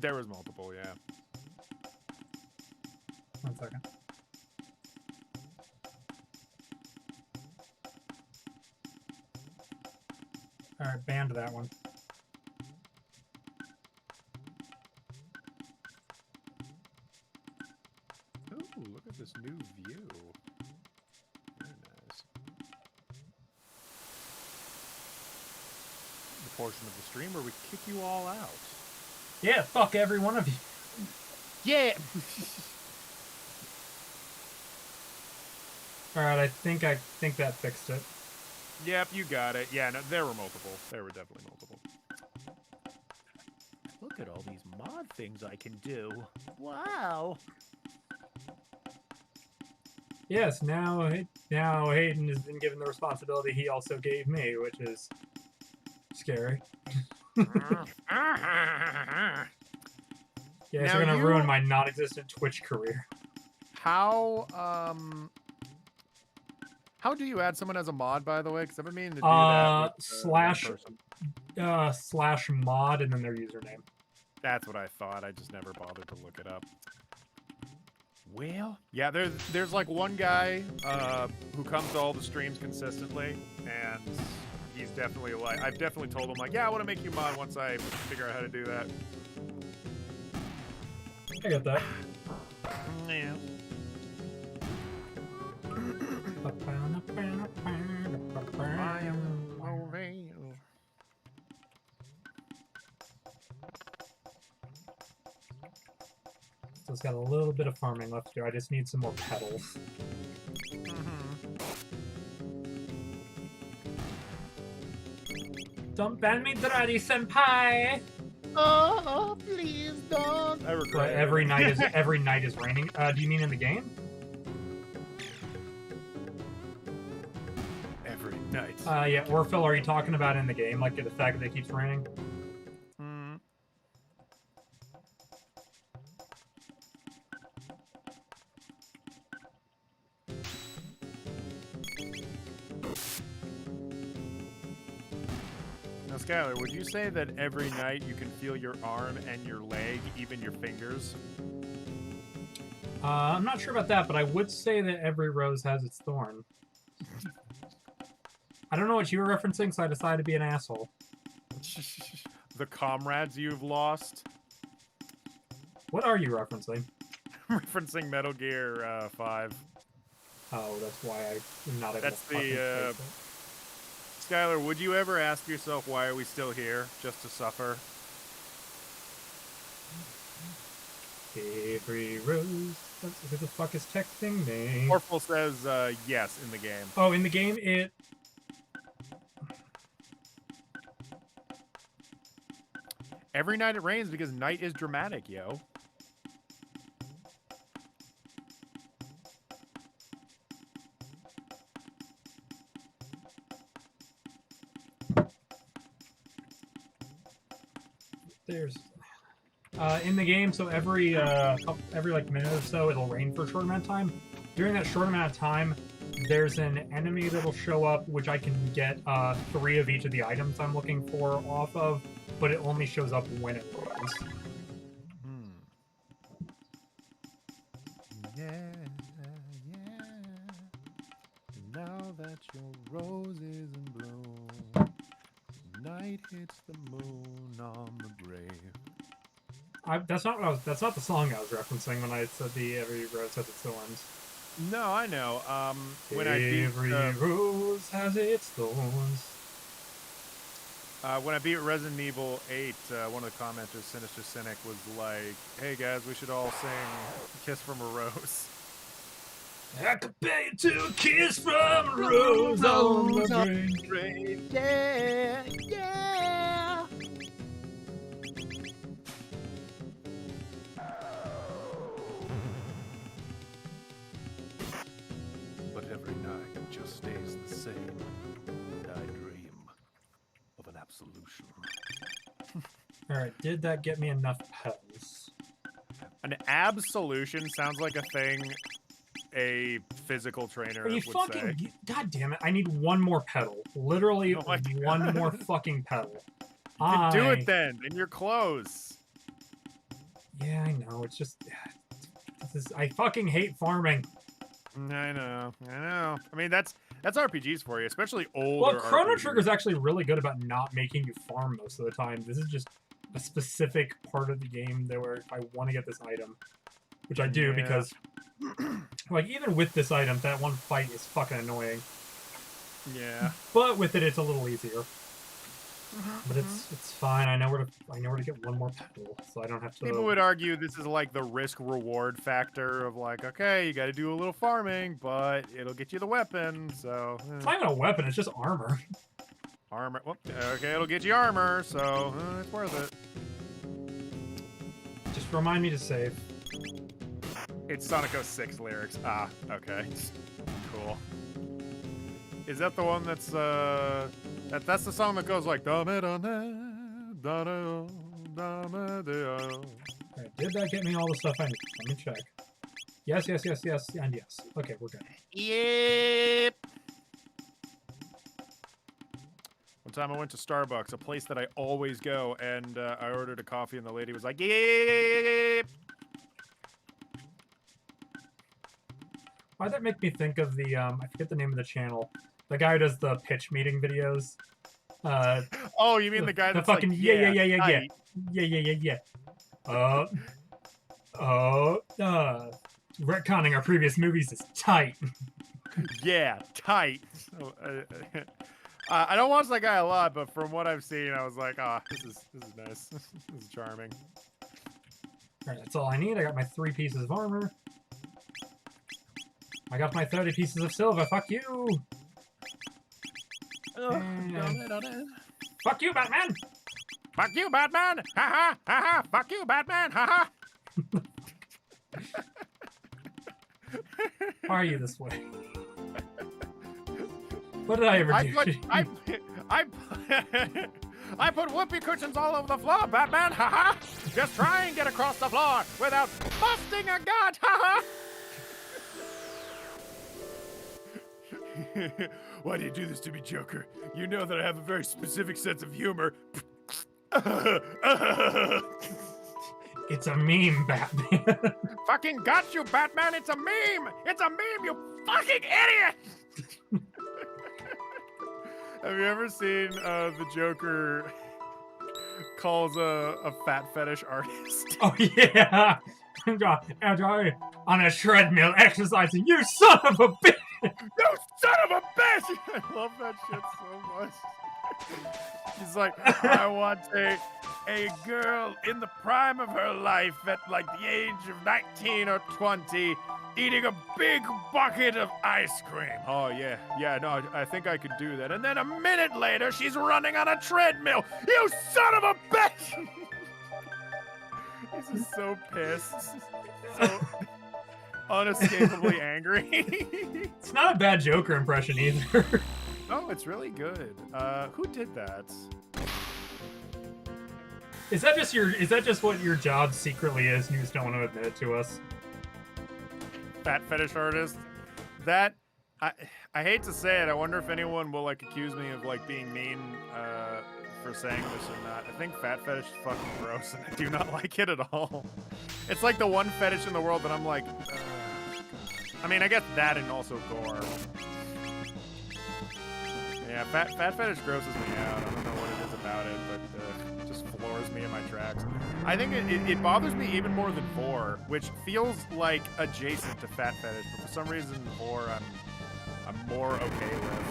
There was multiple, yeah. 1 second. All right, banned that one. Ooh, look at this new view. Very nice. The portion of the stream where we kick you all out. Yeah, fuck every one of you. Yeah. All right, I think that fixed it. Yep, you got it. Yeah, no, there were multiple. There were definitely multiple. Look at all these mod things I can do. Wow. Yes, now Hayden has been given the responsibility he also gave me, which is scary. Yeah, it's gonna ruin my non-existent Twitch career. How do you add someone as a mod, by the way? Because I've been meaning to do that. With, slash mod and then their username. That's what I thought. I just never bothered to look it up. Well, yeah, there's like one guy who comes to all the streams consistently, and he's definitely like, I've definitely told him like, yeah, I want to make you mod once I figure out how to do that. I got that. Yeah. So it's got a little bit of farming left to do. I just need some more petals. Don't ban me, Draddy-senpai! Oh, please don't. I regret it. Every night is raining. Do you mean in the game? Every night. Yeah, Orphil, are you talking about in the game, like the fact that it keeps raining? Skylar, would you say that every night you can feel your arm and your leg, even your fingers? I'm not sure about that, but I would say that every rose has its thorn. I don't know what you were referencing, so I decided to be an asshole. The comrades you've lost? What are you referencing? Referencing Metal Gear 5. Oh, that's why I'm not able That's to fucking face it. Skylar, would you ever ask yourself why are we still here? Just to suffer? Every rose. Who the fuck is texting me? Orphle says yes in the game. Oh, in the game, it... Every night it rains because night is dramatic, yo. There's... in the game, so every like minute or so, it'll rain for a short amount of time. During that short amount of time, there's an enemy that'll show up, which I can get 3 of each of the items I'm looking for off of, but it only shows up when it rains. Yeah, yeah. Now that your rose is in bloom, night hits the moon on the grave. That's not what that's not the song I was referencing when I said the every rose has its thorns. No, I know. When every rose has its thorns. When I beat Resident Evil 8, one of the commenters, Sinister Cynic, was like, "Hey guys, we should all sing Kiss from a Rose." I compare you to a kiss from a rose on the grave. Yeah, yeah. But every night it just stays the same, and I dream of an absolution. Alright, did that get me enough petals? An absolution sounds like a thing a physical trainer Are you would fucking... say. God damn it, I need one more petal. Literally Oh my one more fucking petal. You do it then, and you're close. Yeah, I know, it's just... I fucking hate farming. I know. I mean, that's RPGs for you, especially older Well, Chrono RPGs. Trigger's actually really good about not making you farm most of the time. This is just a specific part of the game that where I want to get this item, which I do because, like, even with this item, that one fight is fucking annoying. Yeah. But with it, it's a little easier. But it's fine. I know where to get one more petal, so I don't have to. People would argue this is like the risk-reward factor of like, okay, you got to do a little farming, but it'll get you the weapon, so. It's not even a weapon. It's just armor. Armor. Well, okay, it'll get you armor, so it's worth it. Just remind me to save. It's Sonic 06 lyrics. Ah, okay. Cool. Is that the one that's that's the song that goes like Alright, did that get me all the stuff I need? Let me check. Yes, and yes. Okay, we're good. Yep. One time I went to Starbucks, a place that I always go, and I ordered a coffee, and the lady was like, "Yep." Why'd that make me think of the, I forget the name of the channel. The guy who does the pitch meeting videos. Oh, you mean the guy that's fucking like, yeah. Retconning our previous movies is tight. Yeah, tight. I don't watch that guy a lot, but from what I've seen, I was like, this is nice. This is charming. Alright, that's all I need. I got my 3 pieces of armor. I got my 30 pieces of silver. Fuck you! Fuck you, Batman! Fuck you, Batman! Ha ha! Fuck you, Batman! Ha ha! Why are you this way? What did I ever do? I put whoopee cushions all over the floor, Batman! Ha ha! Just try and get across the floor without busting a gut! Ha ha! Why do you do this to me, Joker? You know that I have a very specific sense of humor. It's a meme, Batman. Fucking got you, Batman! It's a meme! It's a meme, you fucking idiot! Have you ever seen the Joker calls a fat fetish artist? Oh yeah. And on a treadmill exercising. You son of a bitch! You son of a bitch! I love that shit so much. He's like, I want a girl in the prime of her life at like the age of 19 or 20 eating a big bucket of ice cream. Oh, yeah, no, I think I could do that. And then a minute later, she's running on a treadmill. You son of a bitch! He's just so pissed. So unescapably angry. It's not a bad Joker impression either. Oh, it's really good. Who did that? Is that just what your job secretly is and you just don't want to admit it to us? Fat fetish artist? That, I hate to say it, I wonder if anyone will like accuse me of like being mean for saying this or not. I think fat fetish is fucking gross and I do not like it at all. It's like the one fetish in the world that I'm like, I mean, I guess that and also gore. Yeah, fat fetish grosses me out. I don't know what it is about it, but it just floors me in my tracks. I think it bothers me even more than vor, which feels like adjacent to fat fetish, but for some reason vor I'm more okay with.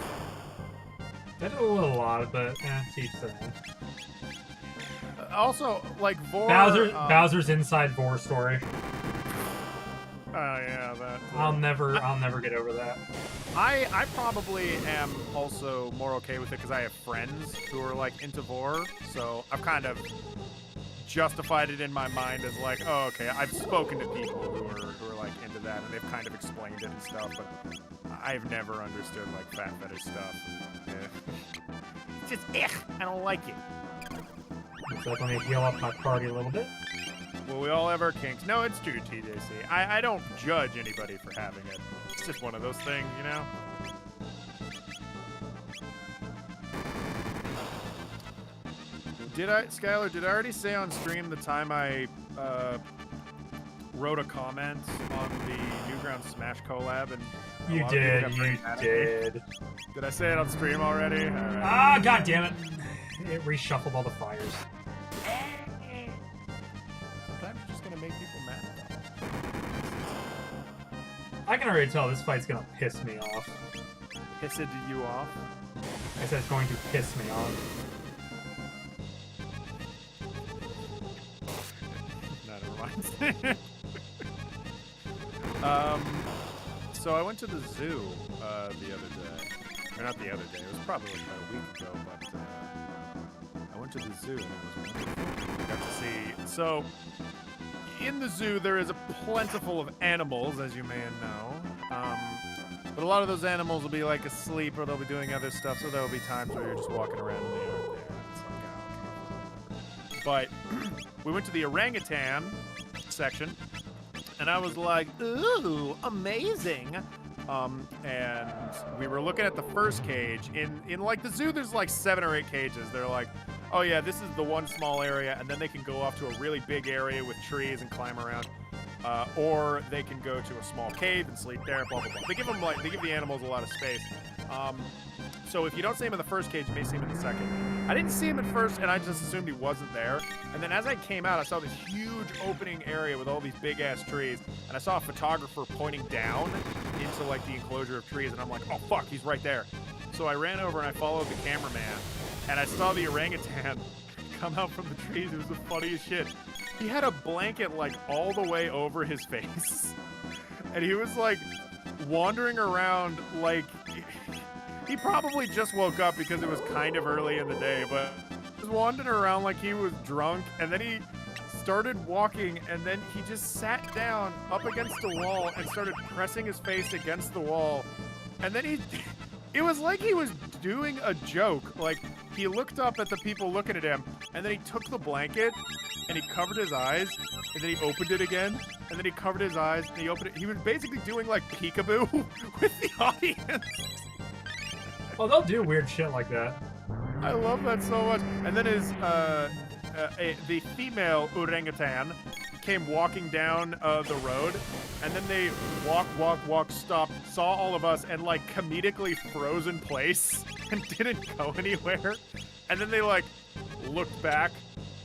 I do a lot, but teach their own. Also, like vor. Bowser's inside vor story. Oh yeah, that. I'll never get over that. I probably am also more okay with it because I have friends who are like into vor, so I've kind of justified it in my mind as like, oh, okay, I've spoken to people who are like into that and they've kind of explained it and stuff, but I've never understood like fat fetish stuff. It's just I don't like it. So let me heal up my party a little bit. Well, we all have our kinks. No, it's true, TJC. I don't judge anybody for having it. It's just one of those things, you know? Skylar, did I already say on stream the time I wrote a comment on the Newgrounds Smash collab? And you did. Did I say it on stream already? All right. Ah, god damn it. It reshuffled all the fires. Sometimes you're just gonna make people mad. I can already tell this fight's gonna piss me off. Pissed you off? I said it's going to piss me off. No, never mind. So I went to the zoo the other day. Or not the other day, it was probably like about a week ago, but I went to the zoo and it was wonderful. I got to see. So, in the zoo, there is a plentiful of animals, as you may know. But a lot of those animals will be like asleep or they'll be doing other stuff, so there'll be times where you're just walking around and they aren't there. It's like, oh, okay. But we went to the orangutan section, and I was like, ooh, amazing. And we were looking at the first cage. In like the zoo, there's like 7 or 8 cages. They're like, oh yeah, this is the one small area, and then they can go off to a really big area with trees and climb around. Or they can go to a small cave and sleep there, blah, blah, blah. They give the animals a lot of space. So if you don't see him in the first cage, you may see him in the second. I didn't see him at first, and I just assumed he wasn't there. And then as I came out, I saw this huge opening area with all these big-ass trees, and I saw a photographer pointing down into, like, the enclosure of trees, and I'm like, oh, fuck, he's right there. So I ran over, and I followed the cameraman, and I saw the orangutan come out from the trees. It was the funniest shit. He had a blanket, like, all the way over his face, and he was, like, wandering around, like... He probably just woke up because it was kind of early in the day, but he was wandering around like he was drunk, and then he started walking, and then he just sat down up against the wall and started pressing his face against the wall. And then it was like he was doing a joke. Like, he looked up at the people looking at him, and then he took the blanket, and he covered his eyes, and then he opened it again, and then he covered his eyes, and he opened it. He was basically doing, like, peekaboo with the audience. Oh, they'll do weird shit like that. I love that so much. And then his the female orangutan came walking down the road, and then they walk, stopped, saw all of us, and like comedically froze in place and didn't go anywhere. And then they like looked back,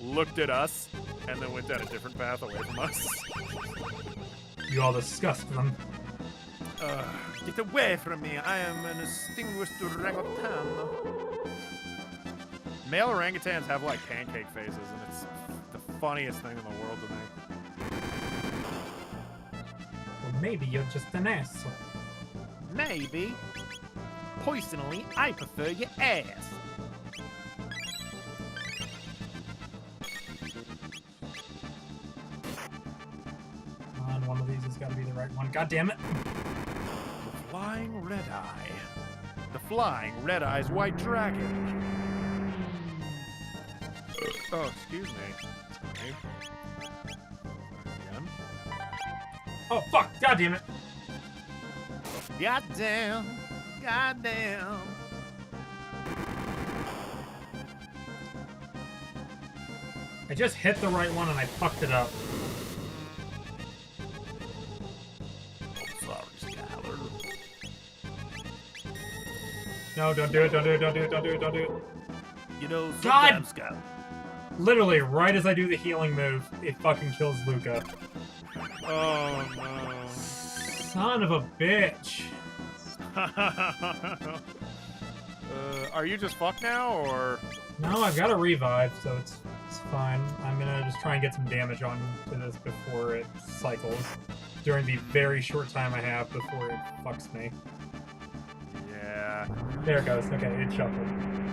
looked at us, and then went down a different path away from us. You all disgust them. Get away from me! I am an distinguished orangutan. Male orangutans have like pancake faces, and it's the funniest thing in the world to me. Well, maybe you're just an asshole. Maybe. Personally, I prefer your ass. Come on, one of these has got to be the right one. God damn it! Flying red-eye. The flying red-eye's white dragon. Oh, excuse me. Sorry. Again. Oh fuck! God damn it! Goddamn. Goddamn. I just hit the right one and I fucked it up. No, don't do it, don't do it, don't do it, don't do it, don't do it. You know, God! sometimes, Scott. Literally, right as I do the healing move, it fucking kills Luca. Oh, no. Son of a bitch. Are you just fucked now, or? No, I've got a revive, so it's fine. I'm gonna just try and get some damage onto this before it cycles. During the very short time I have before it fucks me. Yeah. There it goes. Okay, it shuffled.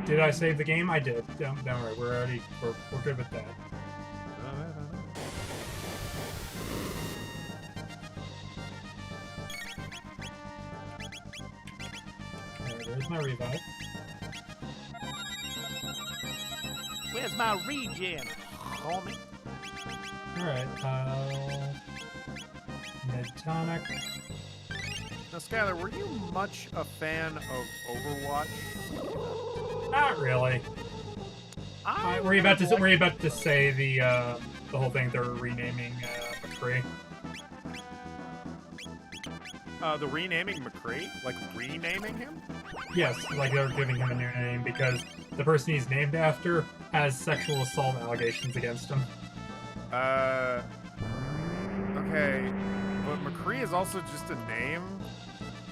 Did I save the game? I did. Don't worry. We're good with that. Okay, there's my revive. Where's my regen, homie? Alright, mid-tonic. Now, Skylar, were you much a fan of Overwatch? Not really. Were you about to say the whole thing they're renaming McCree? The renaming McCree? Like renaming him? Yes, like they're giving him a new name because the person he's named after has sexual assault allegations against him. Okay, but McCree is also just a name?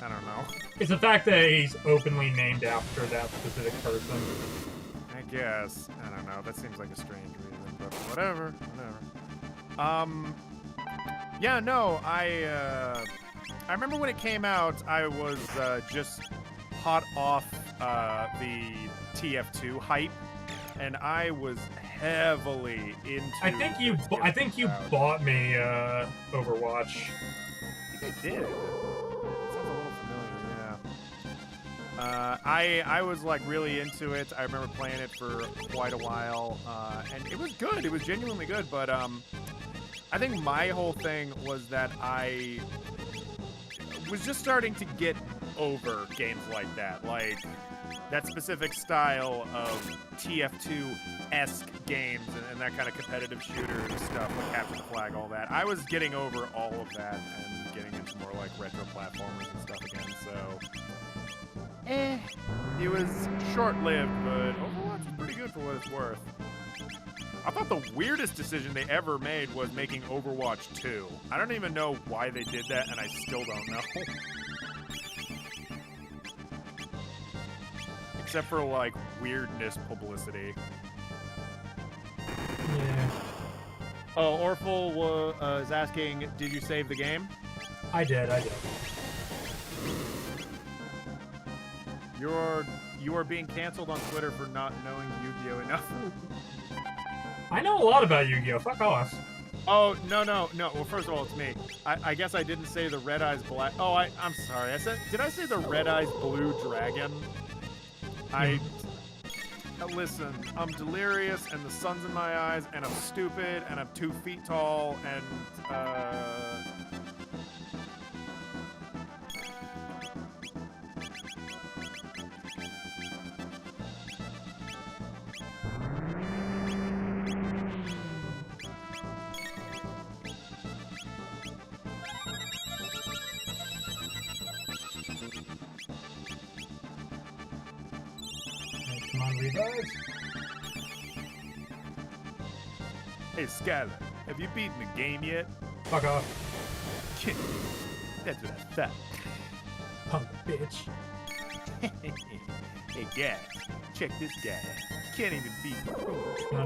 I don't know. It's the fact that he's openly named after that specific person. I guess. I don't know. That seems like a strange reason, but whatever. Yeah, no, I remember when it came out, I was just hot off the TF2 hype, and I was heavily into. I think you bought me Overwatch. I think I did. That sounds a little familiar. Yeah. I was like really into it. I remember playing it for quite a while, and it was good. It was genuinely good. But I think my whole thing was that I was just starting to get over games like that, like that specific style of TF2-esque games and that kind of competitive shooter stuff, like Capture the Flag, all that. I was getting over all of that and getting into more like retro platformers and stuff again, so it was short-lived, but Overwatch was pretty good for what it's worth. I thought the weirdest decision they ever made was making Overwatch 2. I don't even know why they did that, and I still don't know. Except for, like, weirdness publicity. Yeah. Oh, Orful is asking, did you save the game? I did. You are being canceled on Twitter for not knowing Yu-Gi-Oh! Enough. I know a lot about Yu-Gi-Oh! Fuck off. Oh, no. Well, first of all, it's me. I guess I didn't say the Red Eyes Black... Oh, I'm sorry. Did I say the Red Eyes Blue Dragon? Listen, I'm delirious, and the sun's in my eyes, and I'm stupid, and I'm 2 feet tall, and, Getting revived. Hey, Skylar, have you beaten the game yet? Fuck off. That's what I thought. Punk bitch. Hey, guys, check this guy out. Can't even beat me. No.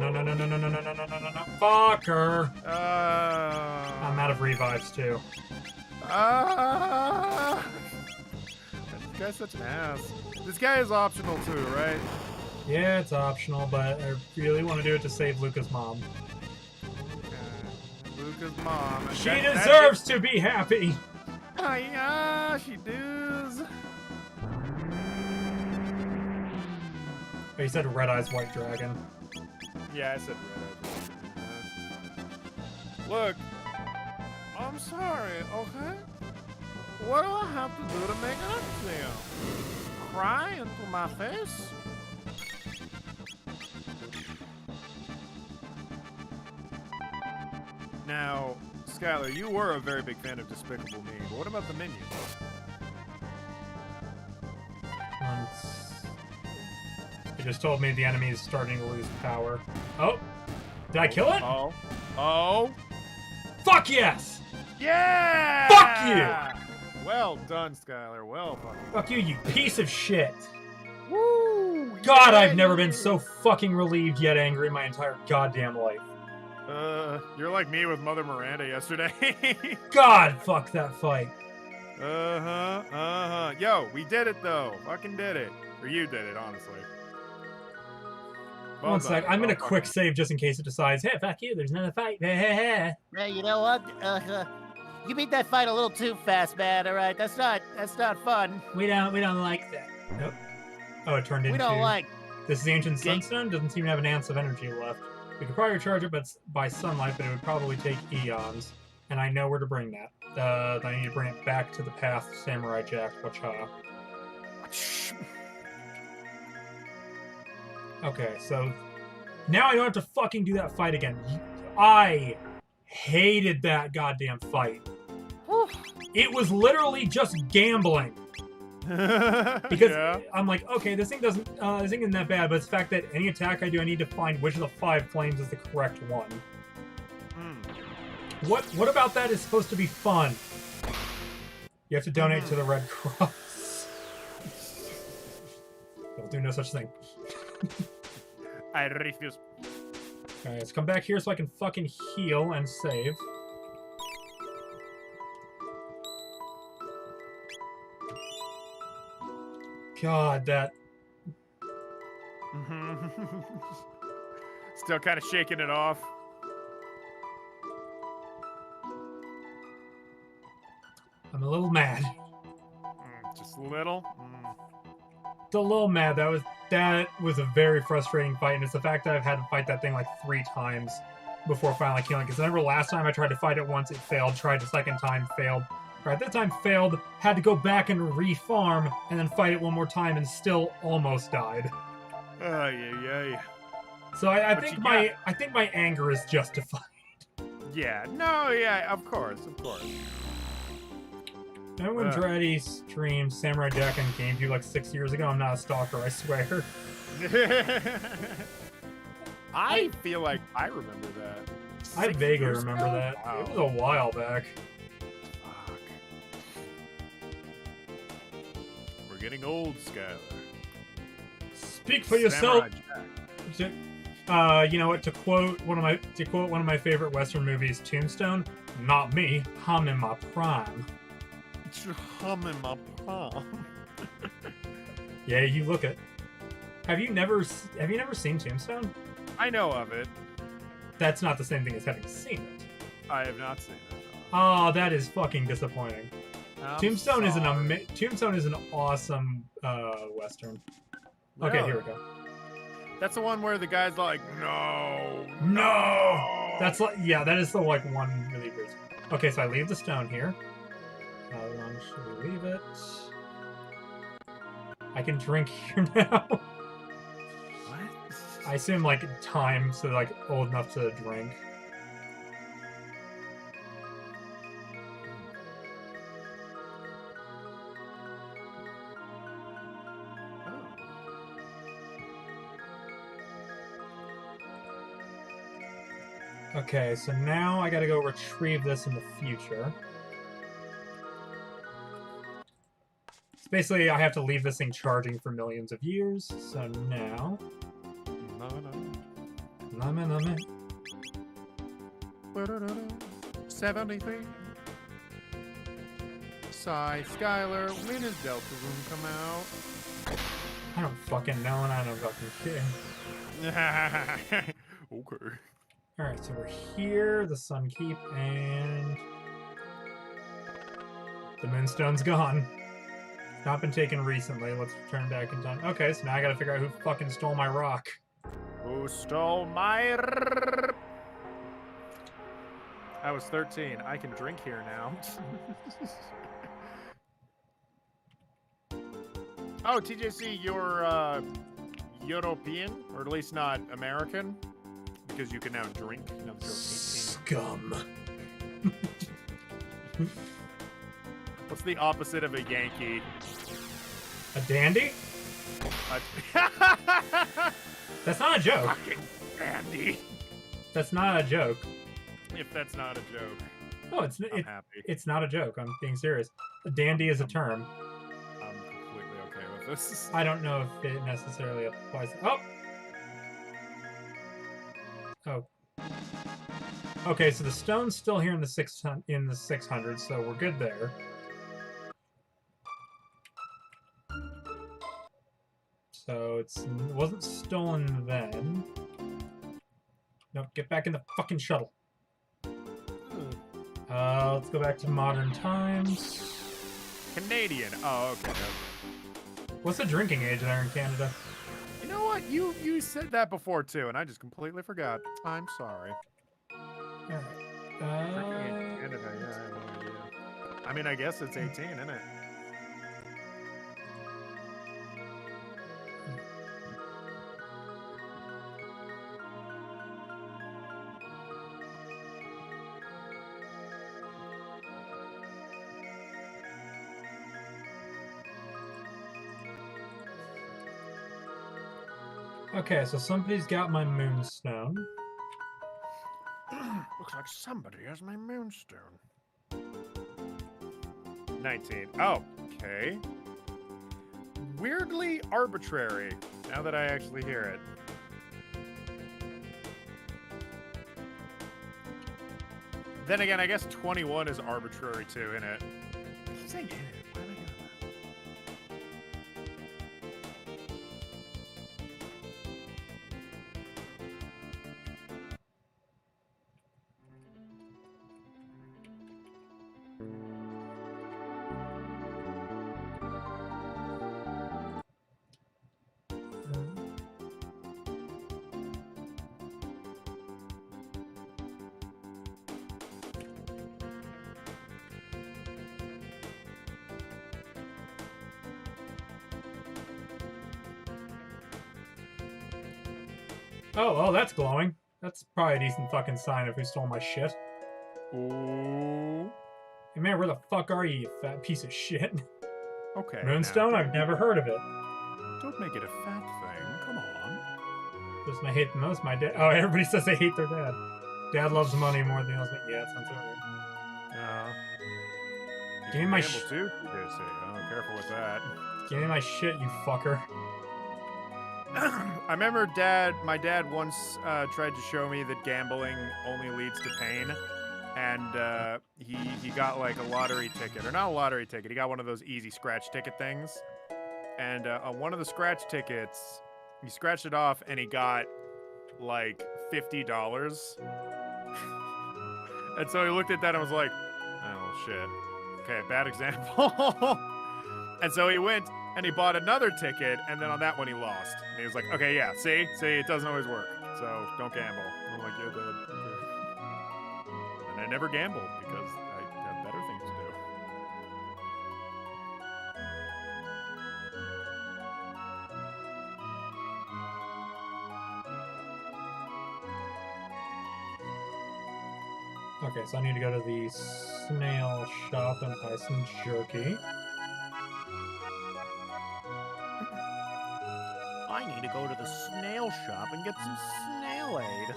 Fucker. I'm out of revives too. This guy's such an ass. This guy is optional too, right? Yeah, it's optional, but I really want to do it to save Luca's mom. Luca's mom. She deserves to be happy. Oh, yeah, she does. Oh, you said Red Eyes White Dragon. Yeah, I said red. Look, I'm sorry, okay? What do I have to do to make it up to you? Cry into my face? Now, Skylar, you were a very big fan of Despicable Me, but what about the minions? He just told me the enemy is starting to lose power. Oh! Did I kill it? Oh! Fuck yes! Yeah! Fuck you! Well done, Skylar. Well fucking. Fuck you, you piece of shit! Woo! God, yeah, I've never been so fucking relieved yet angry in my entire goddamn life. You're like me with Mother Miranda yesterday. God, fuck that fight. Yo, we did it though. Fucking did it. Or you did it, honestly. Well One done. sec, I'm gonna Well quick done. save just in case it decides, hey, fuck you, there's another fight. Hey, you know what? You beat that fight a little too fast, man. All right, that's not fun. We don't like that. Nope. Oh, it turned into... We don't like. This is the Ancient Gang- Sunstone, doesn't seem to have an ounce of energy left. We could probably recharge it by sunlight, but it would probably take eons. And I know where to bring that. I need to bring it back to the path Samurai Jack, Wacha. Okay, so now I don't have to fucking do that fight again. I hated that goddamn fight. It was literally just gambling. Because yeah. I'm like, okay, this thing isn't that bad, but it's the fact that any attack I do, I need to find which of the 5 flames is the correct one. What about that is supposed to be fun? You have to donate to the Red Cross. They'll do no such thing. I refuse. Alright, let's come back here so I can fucking heal and save. God, that... Still kind of shaking it off. I'm a little mad. Just a little. Just a little mad. That was a very frustrating fight, and it's the fact that I've had to fight that thing like 3 times before finally killing it. Because I remember last time I tried to fight it once, it failed. Tried the second time, failed. Right, that time failed. Had to go back and refarm, and then fight it one more time, and still almost died. Yeah. So I think my anger is justified. Yeah. No. Yeah. Of course. And when Draddy streamed Samurai Jack on GameCube like 6 years ago, I'm not a stalker, I swear. I feel like I remember that. I 6 vaguely years remember ago? that. Wow. It was a while back. Fuck. We're getting old, Skylar. Speak for yourself. Samurai Jack. You know what? To quote one of my favorite Western movies, Tombstone. Not me. I'm in my prime. I'm in my prom. Yeah, you look it. Have you never seen Tombstone? I know of it. That's not the same thing as having seen it. I have not seen it. Oh, that is fucking disappointing. Tombstone is sorry. Tombstone is an awesome Western. Okay, Really? here we go. That's the one where the guy's like, no. That's like, yeah, that is the like one really weird. Okay, so I leave the stone here. How long should we leave it? I can drink here now. What? I assume like time, so like old enough to drink. Okay, so now I gotta go retrieve this in the future. So basically, I have to leave this thing charging for millions of years. So now... Name. 73. Skylar, when does Delta Room come out? I don't fucking know, and I don't fucking care. Okay. Alright, so we're here, the Sun Keep, and... the Moonstone's gone. It's not been taken recently. Let's return back in time. Okay, so now I gotta figure out who fucking stole my rock. Who stole my... I was 13. I can drink here now. Oh, TJC, you're European, or at least not American, because you can now drink. Now that you're 18. Scum. What's the opposite of a Yankee? A dandy? That's not a joke. Fucking dandy. That's not a joke. If that's not a joke, Oh, it's I'm happy. it's not a joke. I'm being serious. A dandy is a term. I'm completely okay with this. I don't know if it necessarily applies. Oh. Okay, so the stone's still here in the 600s, so we're good there. So it wasn't stolen then. No, get back in the fucking shuttle. Let's go back to modern times. Canadian. Oh, okay. What's the drinking age there in Canada? You know what? You said that before too, and I just completely forgot. I'm sorry. Alright. Drinking in Canada, yeah, I have no idea. I mean, I guess it's 18, isn't it? Okay, so somebody's got my moonstone. Looks like somebody has my moonstone. 19. Oh, okay. Weirdly arbitrary, now that I actually hear it. Then again, I guess 21 is arbitrary too, isn't it? I keep saying in it. Why am I doing that? Oh, that's glowing. That's probably a decent fucking sign of who stole my shit. Ooh. Hey man, where the fuck are you, you fat piece of shit? Okay. Moonstone? now, I've never heard of it. Don't make it a fat thing. Come on. Person I hate the most, my dad. Oh, everybody says they hate their dad. Dad loves money more than he loves me. Yeah, that sounds right. Give me my gamble too. Oh, careful with that. Give me my shit, you fucker. I remember my dad once tried to show me that gambling only leads to pain, and he got like a lottery ticket, or not a lottery ticket, he got one of those easy scratch ticket things, and on one of the scratch tickets, he scratched it off and he got like $50. And so he looked at that and was like, oh shit, okay, bad example. And so he went and he bought another ticket, and then on that one he lost. And he was like, okay, yeah, see, it doesn't always work, so don't gamble. I'm like, yeah, Dad, okay. And I never gambled because I have better things to do. Okay, so I need to go to the snail shop and buy some jerky. I need to go to the snail shop and get some snail aid.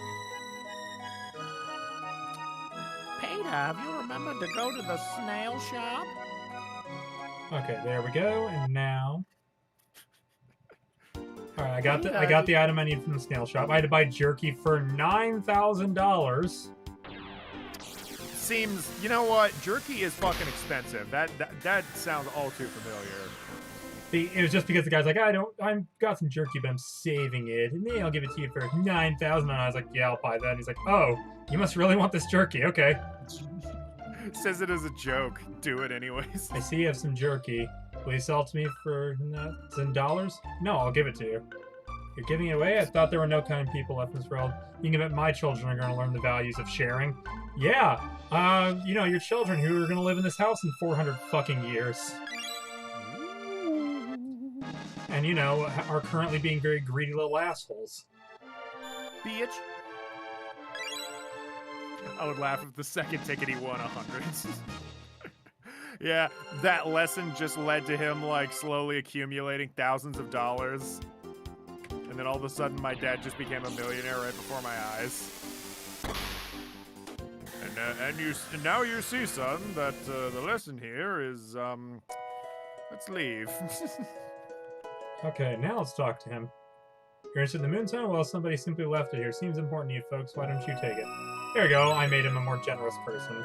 Peter, have you remembered to go to the snail shop? Okay, there we go. And now, all right, I got the item I need from the snail shop. I had to buy jerky for $9,000. Seems, you know what? Jerky is fucking expensive. That sounds all too familiar. It was just because the guy's like, I've got some jerky, but I'm saving it, and then I'll give it to you for $9,000. And I was like, yeah, I'll buy that. And he's like, oh, you must really want this jerky, okay? Says it as a joke. Do it anyways. I see you have some jerky. Will you sell it to me for in dollars? No, I'll give it to you. You're giving it away? I thought there were no kind people left in this world. You can bet my children are going to learn the values of sharing. Yeah, you know, your children who are going to live in this house in 400 fucking years. And, you know, are currently being very greedy little assholes. Bitch. I would laugh if the second ticket he won 100. Yeah, that lesson just led to him, like, slowly accumulating thousands of dollars. And then all of a sudden, my dad just became a millionaire right before my eyes. And now you see, son, that the lesson here is, let's leave. Okay, now let's talk to him. You're interested in the moonstone? Well, somebody simply left it here. Seems important to you folks. Why don't you take it? There we go. I made him a more generous person.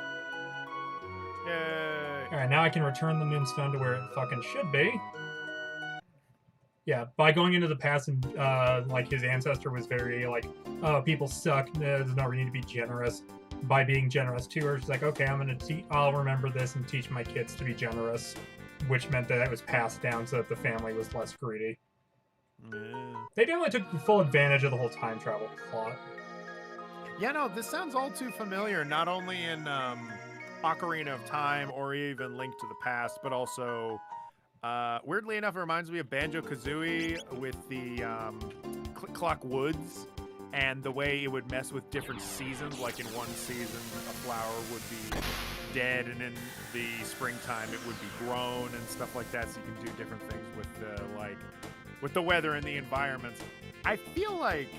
Yay. Alright, now I can return the moonstone to where it fucking should be. Yeah, by going into the past and, like, his ancestor was very, like, oh, people suck. There's no need to be generous. By being generous to her, she's like, okay, I'll remember this and teach my kids to be generous. Which meant that it was passed down so that the family was less greedy. Yeah. They definitely took full advantage of the whole time travel plot. Yeah, no, this sounds all too familiar, not only in Ocarina of Time or even Link to the Past, but also, weirdly enough, it reminds me of Banjo-Kazooie with the Click-Clock Woods and the way it would mess with different seasons. Like in one season, a flower would be dead, and in the springtime it would be grown and stuff like that, so you can do different things with the, with the weather and the environments. I feel like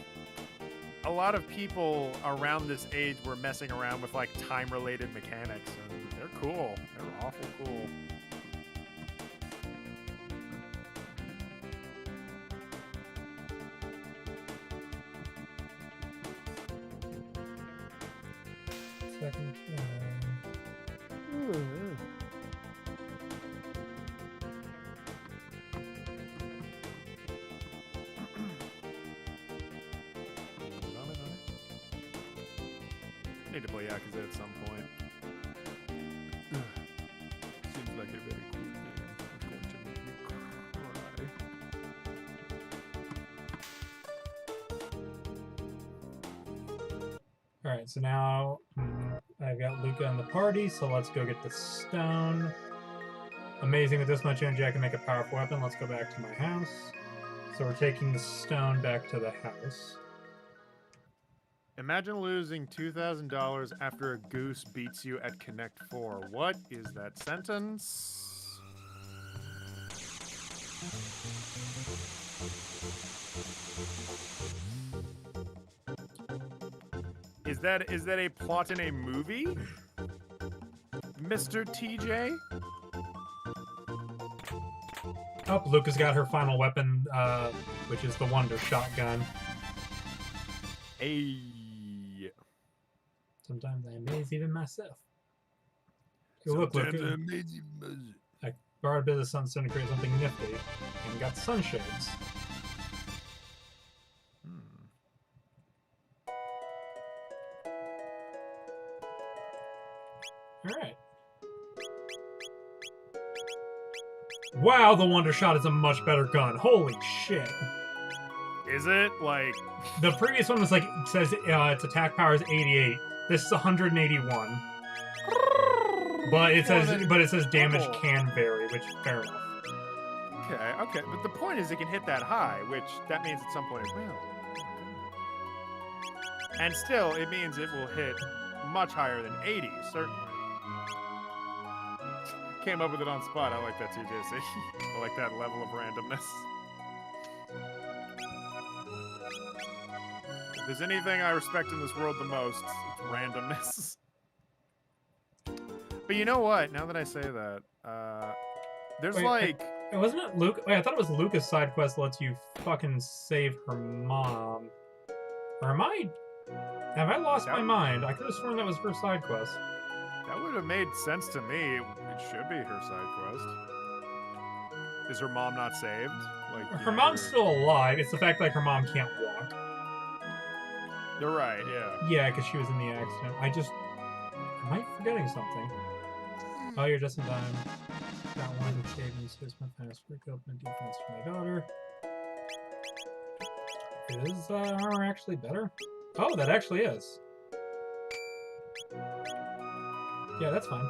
a lot of people around this age were messing around with, like, time-related mechanics, and they're cool. They're awful cool. Second, Need to play Yakuza at some point. Seems like a very cool game. It's going to make me cry. Alright, so now I've got Luca in the party, so let's go get the stone. Amazing, with this much energy I can make a powerful weapon. Let's go back to my house. So we're taking the stone back to the house. Imagine losing $2,000 after a goose beats you at Connect 4. What is that sentence? Is that a plot in a movie? Mr. TJ? Oh, Luca's got her final weapon, which is the Wonder Shotgun. Hey. Sometimes I amaze even myself. Hey, look, Luca. I borrowed a bit of the sunstone to create something nifty, and got sunshades. Alright. Wow, the Wonder Shot is a much better gun. Holy shit. Is it? Like... The previous one was like, it says its attack power is 88. This is 181. But it says damage can vary, which fair enough. Okay, but the point is it can hit that high, which that means at some point it will. And still, it means it will hit much higher than 80, certainly. Came up with it on spot. I like that too, JC. I like that level of randomness. If there's anything I respect in this world the most, it's randomness. But you know what? Now that I say that, there's Wait, like... Wasn't it Luke? Wait, I thought it was Luca's side quest lets you fucking save her mom. Or am I... Have I lost my mind? I could have sworn that was her side quest. That would have made sense to me. It should be her side quest. Is her mom not saved? Like Her mom's still alive. It's the fact that her mom can't walk. You're right, yeah. Yeah, because she was in the accident. I just... Am I forgetting something? Oh, you're just in time. Got one to save me, so it's my fast break up my defense for my daughter. Is armor actually better? Oh, that actually is. Yeah, that's fine.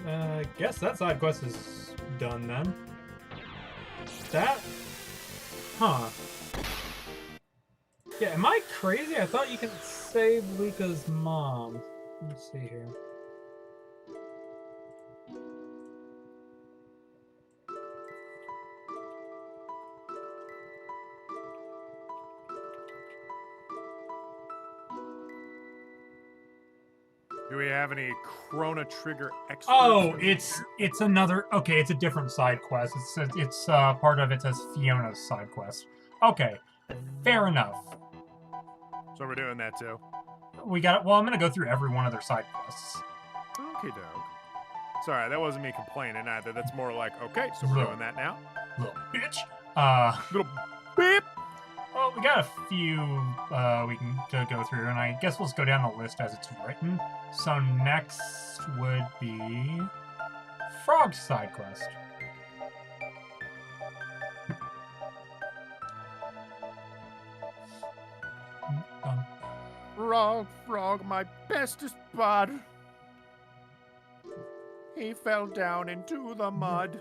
Alright, guess that side quest is done then. That? Huh. Yeah, am I crazy? I thought you could save Luca's mom. Let's see here. Do we have any Chrono Trigger experts? Oh, it's another. Okay, it's a different side quest. It's part of it says Fiona's side quest. Okay, fair enough. So we're doing that too. We got it. Well, I'm gonna go through every one of their side quests. Okay, doke. Sorry, that wasn't me complaining either. That's more like, okay, so we're doing that now. Little bitch. Little beep. Well, we got a few we can go through, and I guess we'll just go down the list as it's written. So next would be Frog's side quest. Frog, my bestest bud. He fell down into the mud.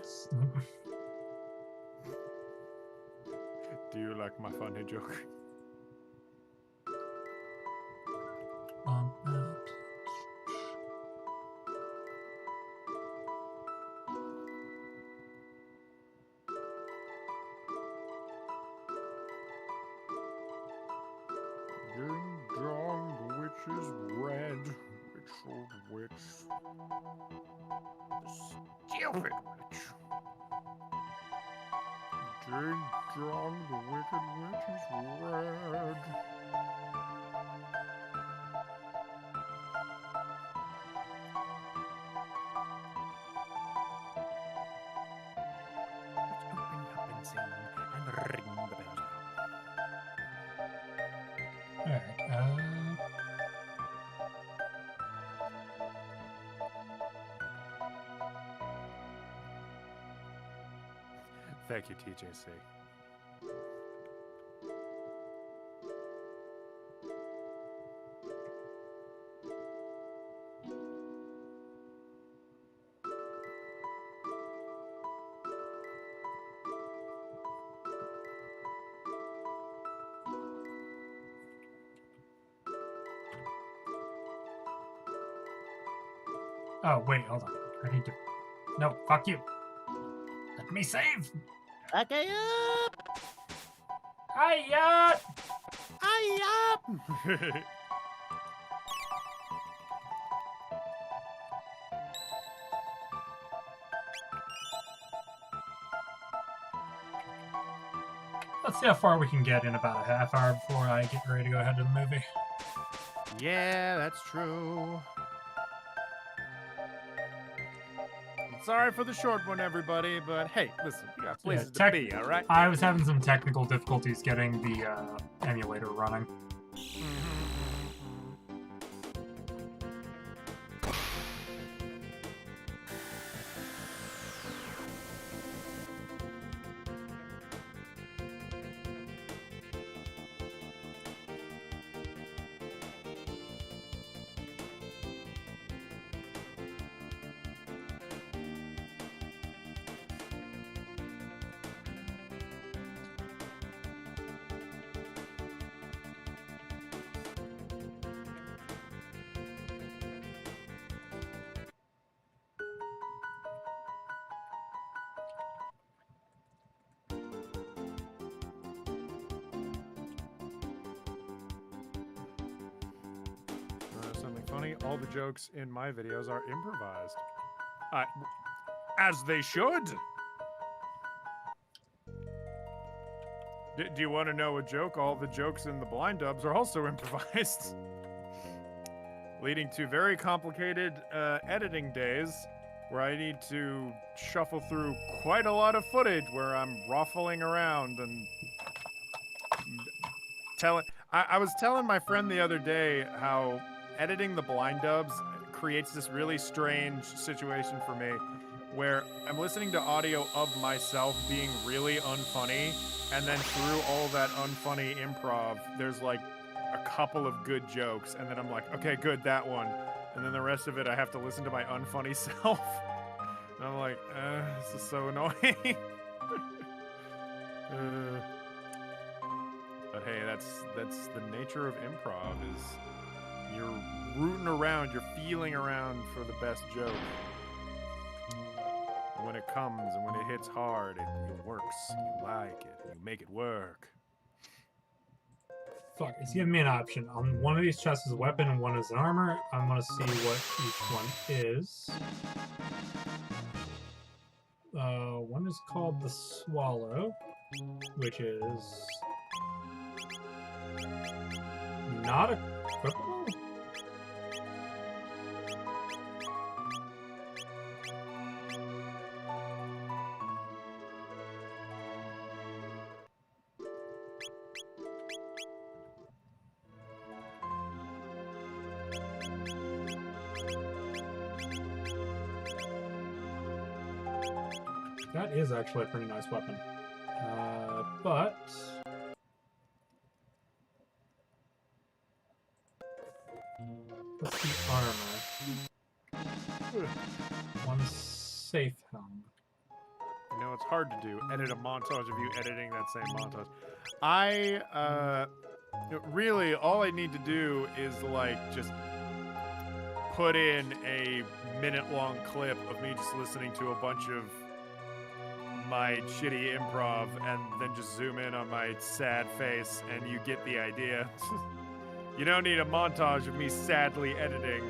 Do you like my funny joke? Ding dong, the witch is red. Witch, old witch. The stupid witch. Ding dong, the wicked witch is red. Let's open up and sing and ring the bells now. Alright, Thank you, TJC. oh, wait, hold on. I need to... No, fuck you. Let me save! Okay, up! Hiya! Hi, up! Let's see how far we can get in about a half hour before I get ready to go ahead to the movie. Yeah, that's true. Sorry for the short one, everybody, but hey, listen, we got places to be, all right? I was having some technical difficulties getting the emulator running. funny. All the jokes in my videos are improvised. As they should. Do you want to know a joke? All the jokes in the blind dubs are also improvised. Leading to very complicated editing days where I need to shuffle through quite a lot of footage where I'm ruffling around and telling... I was telling my friend the other day how editing the blind dubs creates this really strange situation for me where I'm listening to audio of myself being really unfunny, and then through all that unfunny improv, there's like a couple of good jokes, and then I'm like, okay, good, that one. And then the rest of it, I have to listen to my unfunny self. And I'm like, this is so annoying. But hey, that's the nature of improv, is you're rooting around, you're feeling around for the best joke. And when it comes and when it hits hard, it works. You like it, and you make it work. Fuck, it's giving me an option. On one of these chests is a weapon and one is an armor. I'm gonna see what each one is. One is called the Swallow, which is not equipable. That is actually a pretty nice weapon. But... what's the armor? One safe helm. You know, it's hard to do. Edit a montage of you editing that same montage. Really, all I need to do is, like, just put in a minute-long clip of me just listening to a bunch of my shitty improv and then just zoom in on my sad face and you get the idea. You don't need a montage of me sadly editing.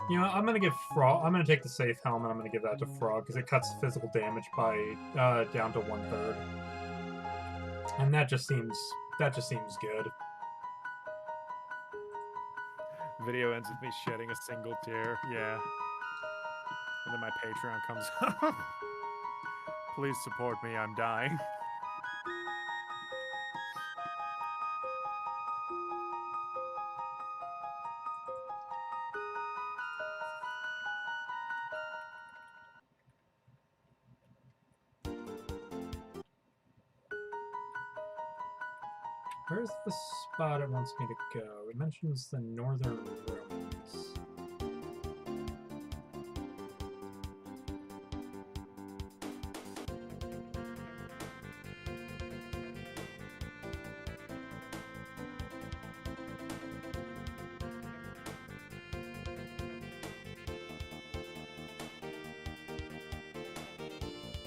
You know, I'm gonna give Frog. I'm gonna take the safe helm and I'm gonna give that to Frog because it cuts physical damage by down to 1/3, and that just seems good. Video ends with me shedding a single tear. Yeah. And then my Patreon comes up. Please support me. I'm dying. Where's the spot it wants me to go? It mentions the northern ruins.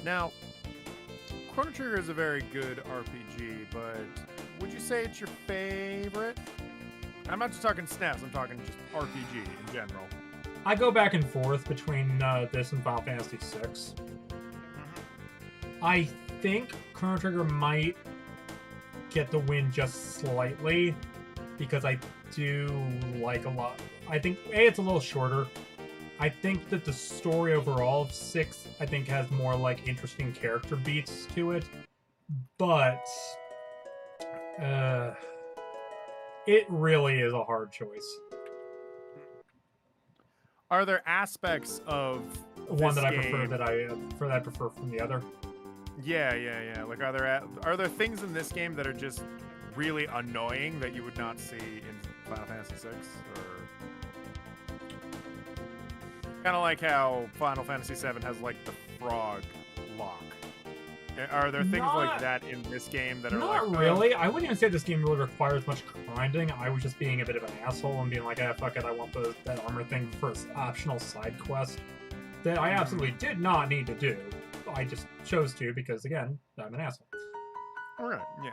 Now, Chrono Trigger is a very good RPG, but would you say it's your favorite? I'm not just talking SNES, I'm talking just RPG in general. I go back and forth between this and Final Fantasy VI. I think Chrono Trigger might get the win just slightly because I do like a lot. I think it's a little shorter. I think that the story overall of 6, I think, has more like interesting character beats to it, but It really is a hard choice. Are there aspects of One this that I game... prefer that I prefer from the other. Yeah. Like, are there things in this game that are just really annoying that you would not see in Final Fantasy VI? Or kind of like how Final Fantasy VII has like the frog lock. Are there things like that in this game that are not like... really. I wouldn't even say this game really requires much grinding. I was just being a bit of an asshole and being like, ah, fuck it, I want that armor thing for an optional side quest that I absolutely did not need to do. I just chose to because, again, I'm an asshole. Okay, yeah.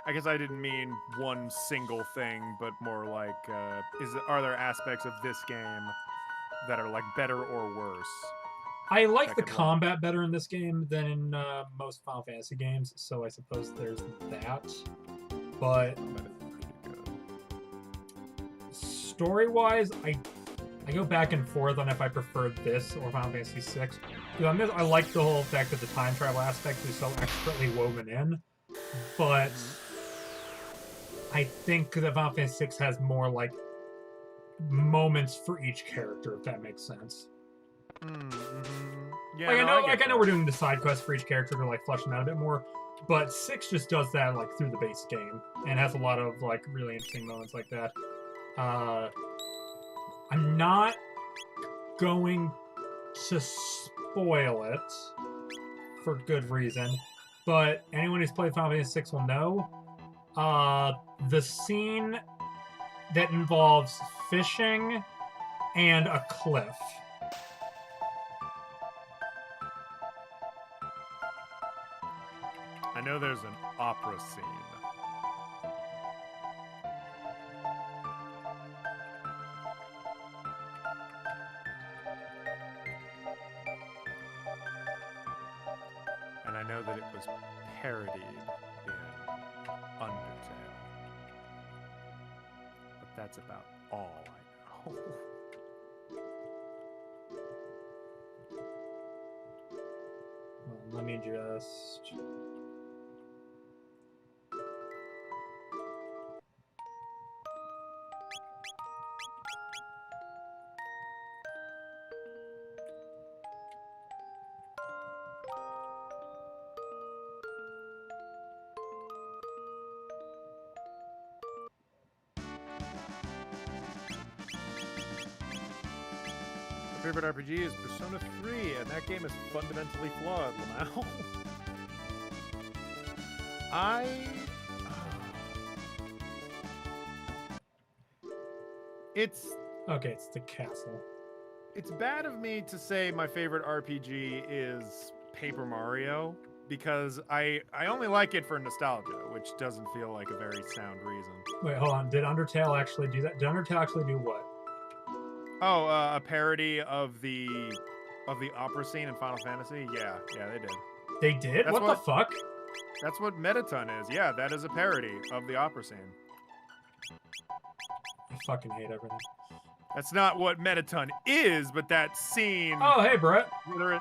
I guess I didn't mean one single thing, but more like, are there aspects of this game that are like better or worse? I like the combat better in this game than in most Final Fantasy games, so I suppose there's that. But story-wise, I go back and forth on if I prefer this or Final Fantasy VI. I like the whole fact that the time travel aspect is so expertly woven in, but I think that Final Fantasy VI has more like moments for each character, if that makes sense. Yeah, I know we're doing the side quest for each character to like flesh them out a bit more, but 6 just does that like through the base game and has a lot of like really interesting moments like that. I'm not going to spoil it for good reason, but anyone who's played Final Fantasy VI will know the scene that involves fishing and a cliff. I know there's an opera scene. And I know that it was parodied in Undertale. But that's about all I know. Let me just... My favorite RPG is Persona 3, and that game is fundamentally flawed, Lamau. It's... Okay, it's the castle. It's bad of me to say my favorite RPG is Paper Mario, because I only like it for nostalgia, which doesn't feel like a very sound reason. Wait, hold on. Did Undertale actually do that? Did Undertale actually do what? Oh, a parody of the opera scene in Final Fantasy? Yeah, they did. They did? That's What the fuck? That's what Metaton is. Yeah, that is a parody of the opera scene. I fucking hate everything. That's not what Metaton is, but that scene... Oh, hey, Brett. In the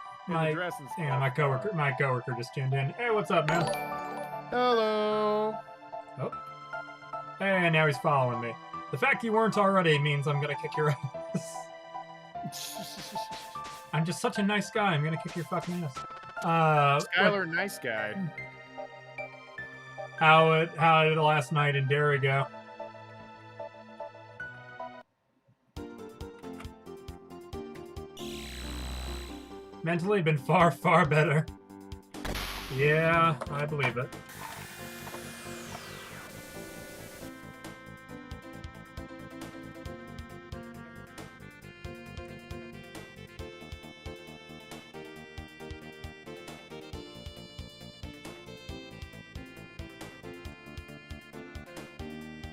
dress and stuff. Yeah, my coworker just tuned in. Hey, what's up, man? Hello. Oh. Hey, now he's following me. The fact you weren't already means I'm gonna kick your ass. I'm just such a nice guy. I'm gonna kick your fucking ass. Skylar, nice guy. How did last night in Derry go? Mentally been far, far better. Yeah, I believe it.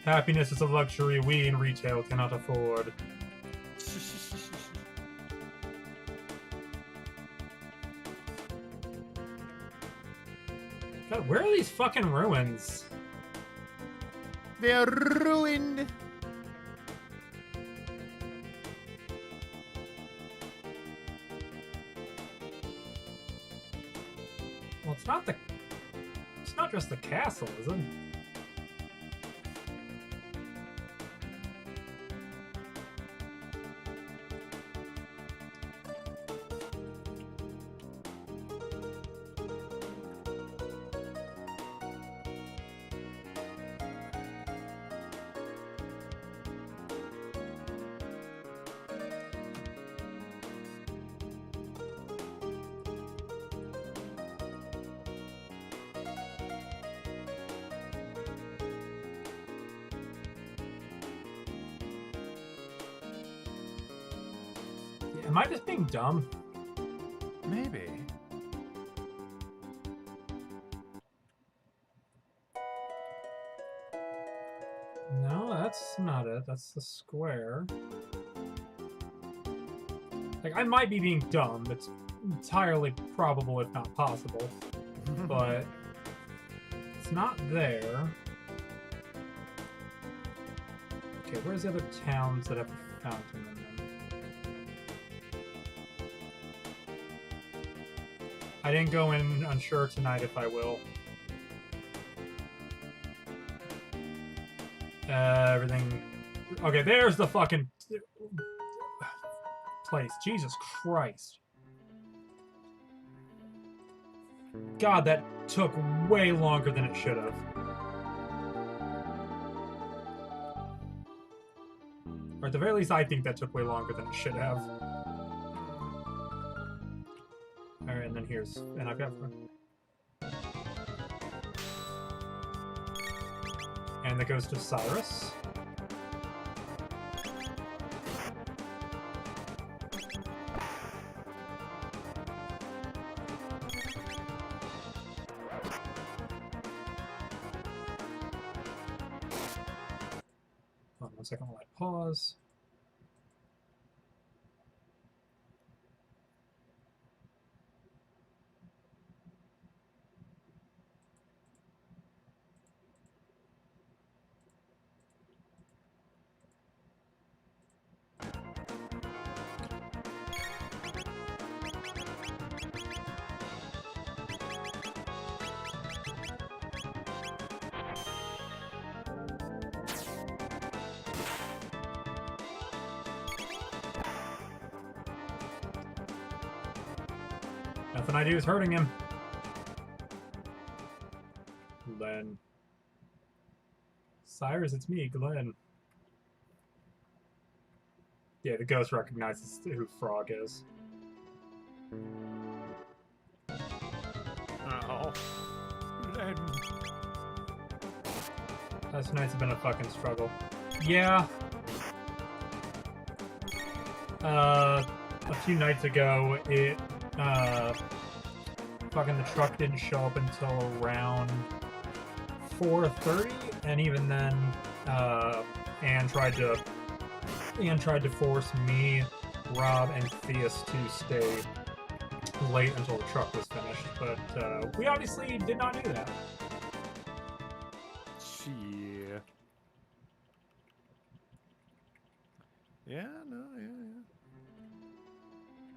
Happiness is a luxury we in retail cannot afford. God, where are these fucking ruins? They are ruined. Well, it's not just the castle, is it? Am I just being dumb? Maybe. No, that's not it. That's the square. Like, I might be being dumb. It's entirely probable, if not possible. But it's not there. Okay, where's the other towns that have a fountain in them? I didn't go in unsure tonight if I will. Everything... Okay, there's the fucking... place. Jesus Christ. God, that took way longer than it should have. Or at the very least, I think that took way longer than it should have. Alright, and then here's... And I've got... And the Ghost of Cyrus. Hold on 1 second while I pause. Nothing I do is hurting him. Glenn. Cyrus, it's me, Glenn. Yeah, the ghost recognizes who Frog is. Oh. Glenn. Last night's been a fucking struggle. Yeah. A few nights ago, fucking the truck didn't show up until around 4:30, and even then, Anne tried to force me, Rob, and Theus to stay late until the truck was finished, but we obviously did not do that. Yeah. Yeah, no, yeah.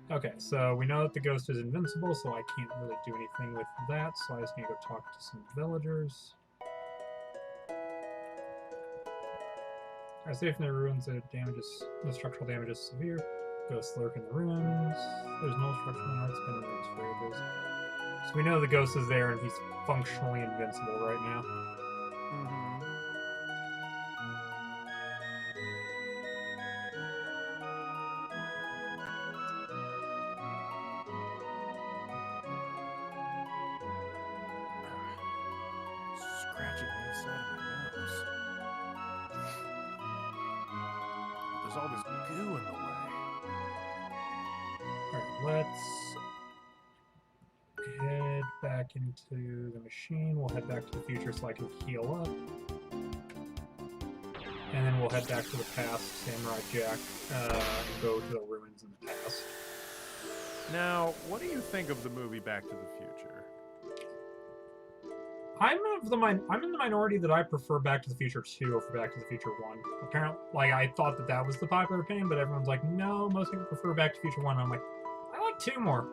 Okay, so we know that the ghost is invincible, so I can't really do anything with that, so I just need to go talk to some villagers. Are safe in the ruins, the structural damage is severe. Ghosts lurk in the ruins. There's no structural damage, it's been in the ruins for ages. So we know the ghost is there and he's functionally invincible right now. Scratching the inside of my nose. There's all this goo in the way. Alright, let's head back into the machine. We'll head back to the future so I can heal up. And then we'll head back to the past, Samurai Jack, and go to the ruins in the past. Now, what do you think of the movie Back to the Future? I'm in the minority that I prefer Back to the Future 2 over Back to the Future 1. Apparently, like, I thought that was the popular opinion, but everyone's like, no, most people prefer Back to the Future 1. I'm like, I like 2 more.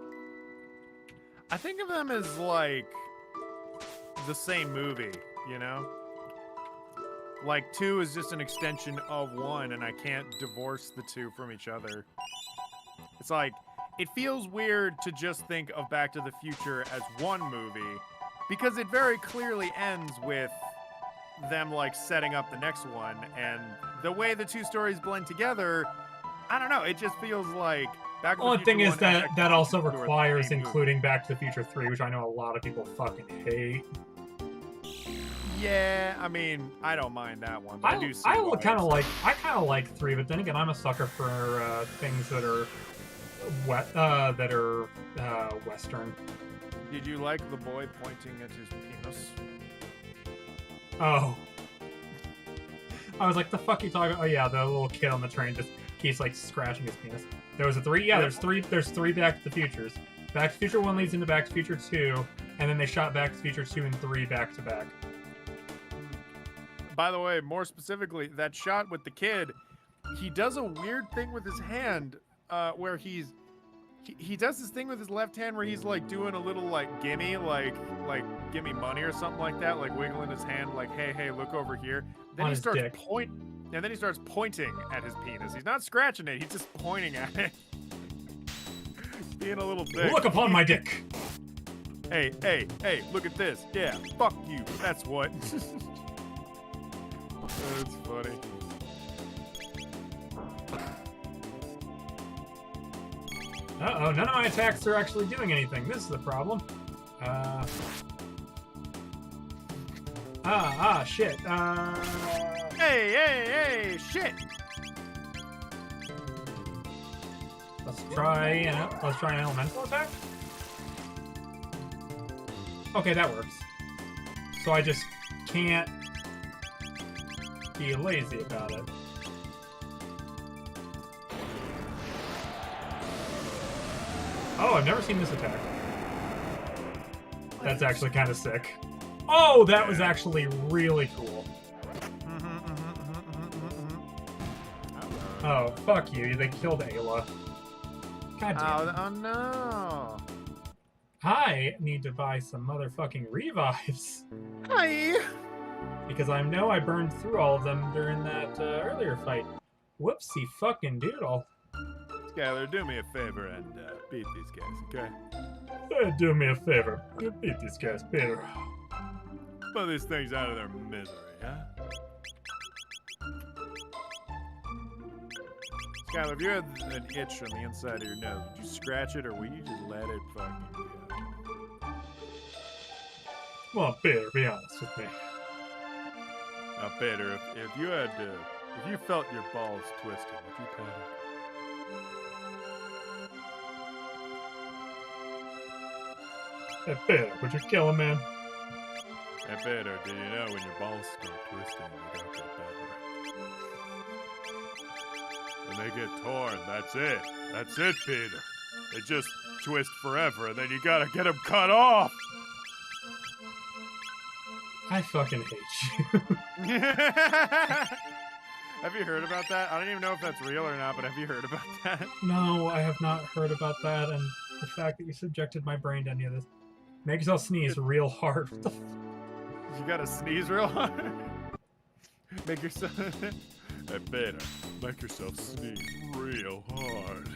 I think of them as, like, the same movie, you know? Like, 2 is just an extension of 1, and I can't divorce the 2 from each other. It's like, it feels weird to just think of Back to the Future as one movie, because it very clearly ends with them, like, setting up the next one, and the way the 2 stories blend together, I don't know, it just feels like Back to the Only Future thing is 1 and Back to that the also Future 2 are the requires same including Back to the Future 3, which I know a lot of people fucking hate. Yeah, I mean, I don't mind that one. But I do see I why kind of it's- like 3, but then again, I'm a sucker for things that are Western. Did you like the boy pointing at his penis? Oh. I was like, the fuck you talking about? Oh yeah, the little kid on the train just keeps like scratching his penis. There was a 3. Yeah, there's three Back to the Futures. Back to the Future 1 leads into Back to the Future 2, and then they shot Back to the Future 2 and 3 back to back. By the way, more specifically, that shot with the kid, he does a weird thing with his hand, where he does this thing with his left hand where he's like doing a little like gimme, like gimme money or something like that, like wiggling his hand, like hey, look over here. Then he starts and then he starts pointing at his penis. He's not scratching it; he's just pointing at it. Being a little dick. Look upon my dick. Hey, look at this. Yeah, fuck you. That's what. That's funny. Uh-oh, none of my attacks are actually doing anything. This is the problem. Shit. Hey, shit. Let's try an elemental attack. Okay, that works. So I just can't be lazy about it. Oh, I've never seen this attack. That's actually kind of sick. Oh, that was actually really cool. Oh, fuck you. They killed Ayla. God damn it. Oh no. I need to buy some motherfucking revives. Hi. Because I know I burned through all of them during that earlier fight. Whoopsie fucking doodle. Skylar, do me a favor and beat these guys, okay? Do me a favor. Beat these guys, Peter. Put these things out of their misery, huh? Skylar, if you had an itch on the inside of your nose, would you scratch it or would you just let it fucking go? Well, Peter, be honest with me. Now, Peter, if you had if you felt your balls twisting, would you panic? Hey, Peter, would you kill a man? Hey, Peter, did you know when your balls start twisting, they don't get better? When they get torn, that's it. That's it, Peter. They just twist forever, and then you gotta get them cut off! I fucking hate you. Have you heard about that? I don't even know if that's real or not, but have you heard about that? No, I have not heard about that, and the fact that you subjected my brain to any of this. Make yourself sneeze real hard. What the You gotta sneeze real hard? Make yourself... Hey, Peter, make yourself sneeze real hard.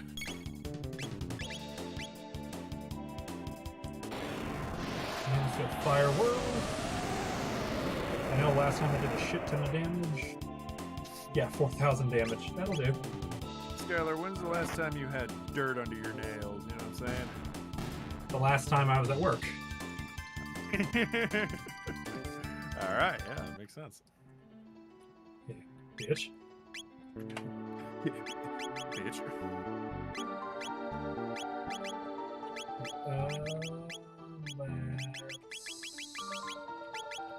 Fire whirl. I know last time I did a shit ton of damage. Yeah, 4,000 damage. That'll do. Skylar, when's the last time you had dirt under your nails? You know what I'm saying? The last time I was at work. Alright, yeah, that makes sense. Yeah, bitch. Bitch.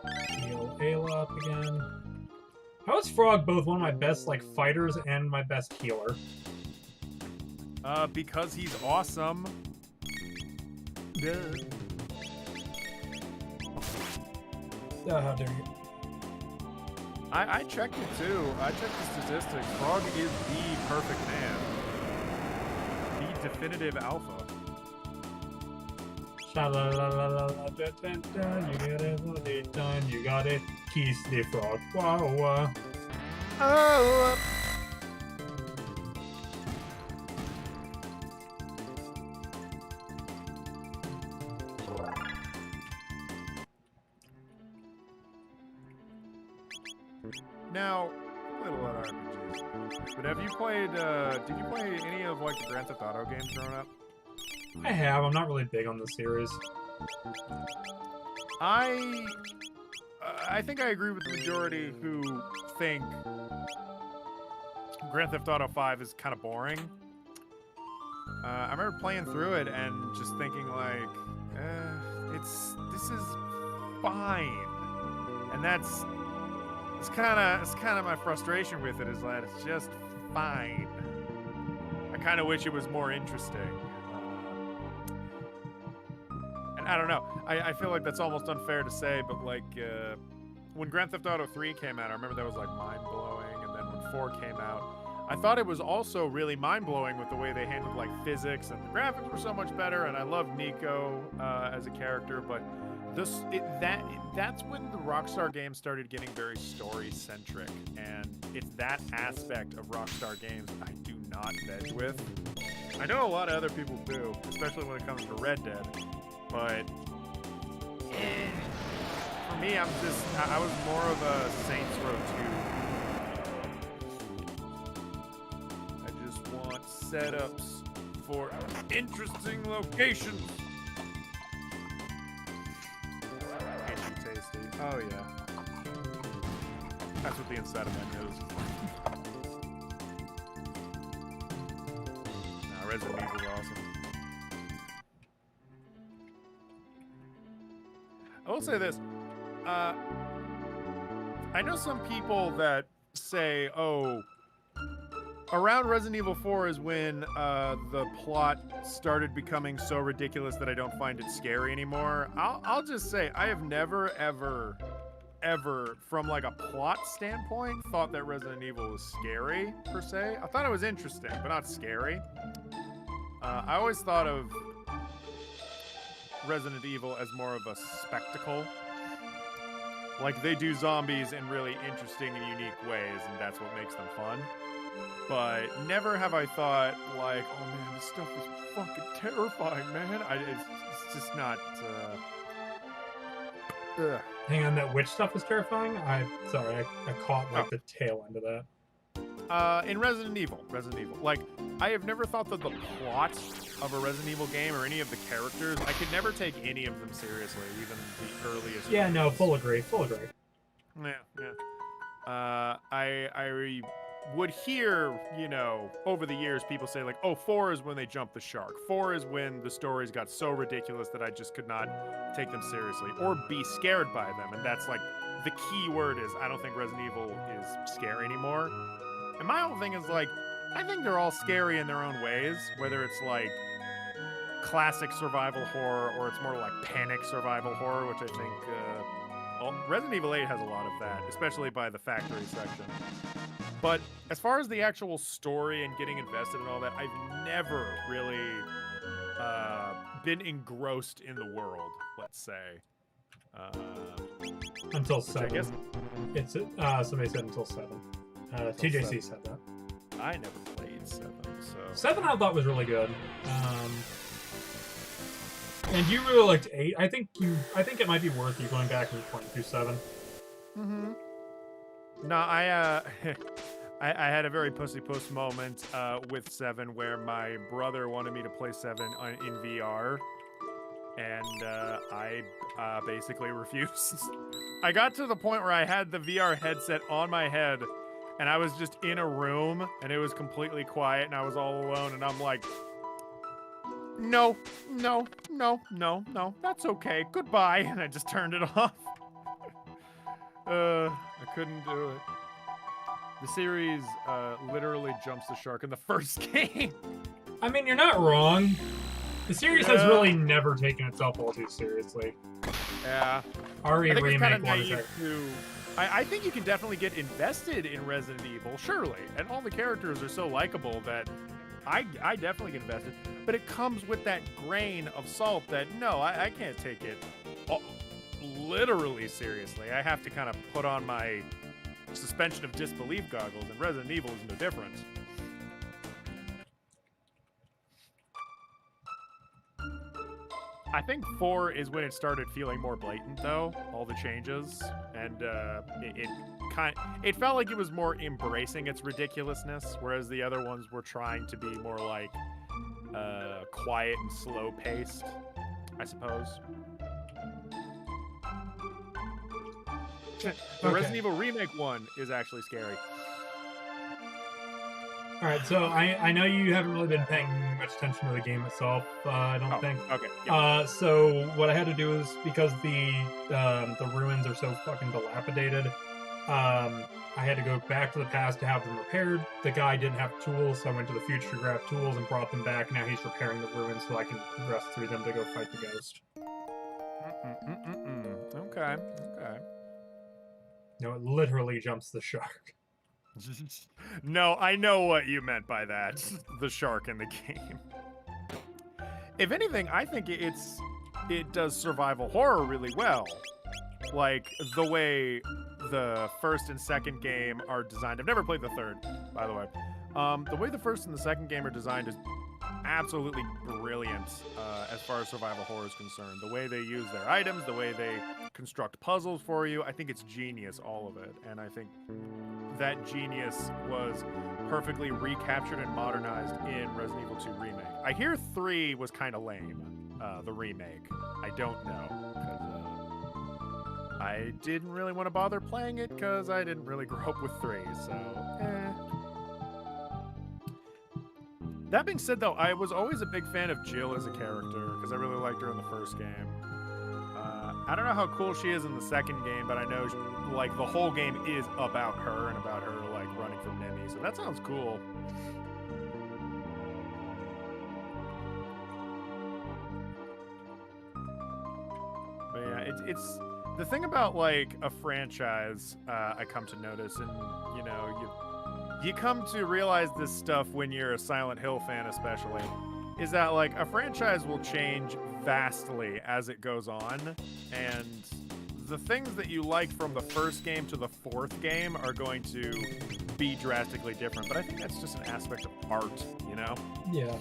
Let's heal Ayla up again. How is Frog both one of my best like fighters and my best healer? Because he's awesome. Yeah. How dare you? I checked it too. I checked the statistics. Frog is the perfect man. The definitive alpha. Sha-la-la-la-la-la-da-da-da. You got it, what it done. You got it. Kiss the frog. Wow, wow. Oh. Now, little RPGs. But have you played? Did you play any of like the Grand Theft Auto games growing up? I have. I'm not really big on the series. I think I agree with the majority who think Grand Theft Auto 5 is kind of boring. I remember playing through it and just thinking like, this is fine, and that's kind of my frustration with it, is that it's just fine. I kind of wish it was more interesting. And I don't know. I feel like that's almost unfair to say, but like when Grand Theft Auto 3 came out, I remember that was like mind-blowing, and then when 4 came out, I thought it was also really mind-blowing with the way they handled like physics, and the graphics were so much better, and I love Nico as a character, but that's when the Rockstar games started getting very story-centric, and it's that aspect of Rockstar games I do not veg with. I know a lot of other people do, especially when it comes to Red Dead, but for me, I was more of a Saints Row 2. I just want setups for interesting locations. Tasty. Oh yeah. That's what the incediment is. Nah, Resident Evil is awesome. I will say this. I know some people that say, oh, around Resident Evil 4 is when the plot started becoming so ridiculous that I don't find it scary anymore. I'll just say I have never, ever, from like a plot standpoint, thought that Resident Evil was scary, per se. I thought it was interesting, but not scary. I always thought of Resident Evil as more of a spectacle. Like, they do zombies in really interesting and unique ways, and that's what makes them fun. But never have I thought, like, oh man, this stuff is fucking terrifying, man. It's just not, Hang on, that witch stuff is terrifying? Sorry, I caught, like, the tail end of that. In Resident Evil. Like, I have never thought that the plot of a Resident Evil game or any of the characters, I could never take any of them seriously, even the earliest. Yeah, no, full agree. Yeah. I would hear, you know, over the years, people say like, oh, 4 is when they jumped the shark. 4 is when the stories got so ridiculous that I just could not take them seriously or be scared by them. And that's like, the key word is, I don't think Resident Evil is scary anymore. And my whole thing is like, I think they're all scary in their own ways, whether it's like classic survival horror or it's more like panic survival horror, which I think Resident Evil 8 has a lot of that, especially by the factory section. But as far as the actual story and getting invested and all that, I've never really been engrossed in the world, let's say. Until 7. I guess It's somebody said until 7. TJC said that. I never played 7, so 7 I thought was really good. And you really liked 8. I think it might be worth you going back and playing through 7. Mm-hmm. No, I had a very pussy puss moment with 7 where my brother wanted me to play 7 in VR, and I basically refused. I got to the point where I had the VR headset on my head, and I was just in a room, and it was completely quiet, and I was all alone, and I'm like, no, that's okay, goodbye, and I just turned it off. I couldn't do it. The series literally jumps the shark in the first game. I mean, you're not wrong. The series has really never taken itself all too seriously. Yeah. RE I think it's kind of remake naive to... I think you can definitely get invested in Resident Evil, surely. And all the characters are so likable that I definitely get invested. But it comes with that grain of salt that, no, I can't take it literally seriously. I have to kind of put on my suspension of disbelief goggles, and Resident Evil is no different. I think 4 is when it started feeling more blatant, though, all the changes, and it felt like it was more embracing its ridiculousness, whereas the other ones were trying to be more like quiet and slow-paced, I suppose. The Resident Evil Remake one is actually scary. All right, so I know you haven't really been paying much attention to the game itself. I don't think. Okay. Yeah. So what I had to do is because the ruins are so fucking dilapidated. I had to go back to the past to have them repaired. The guy didn't have tools, so I went to the future to grab tools and brought them back. Now he's repairing the ruins so I can rest through them to go fight the ghost. Okay. No, it literally jumps the shark. No, I know what you meant by that. The shark in the game. If anything, I think it does survival horror really well. Like the way the first and second game are designed. I've never played the third, by the way. The way the first and the second game are designed is absolutely brilliant as far as survival horror is concerned. The way they use their items, the way they construct puzzles for you, I think it's genius, all of it. And I think that genius was perfectly recaptured and modernized in Resident Evil 2 Remake. I hear 3 was kind of lame, the remake. I don't know, because I didn't really want to bother playing it because I didn't really grow up with 3, so That being said, though, I was always a big fan of Jill as a character because I really liked her in the first game. I don't know how cool she is in the second game, but I know like the whole game is about her and about her like running from Nemi, so that sounds cool. But yeah, it's the thing about like a franchise. I come to notice, and you know, you come to realize this stuff when you're a Silent Hill fan, especially, is that like a franchise will change vastly as it goes on, and the things that you like from the first game to the fourth game are going to be drastically different. But I think that's just an aspect of art, you know? Yeah.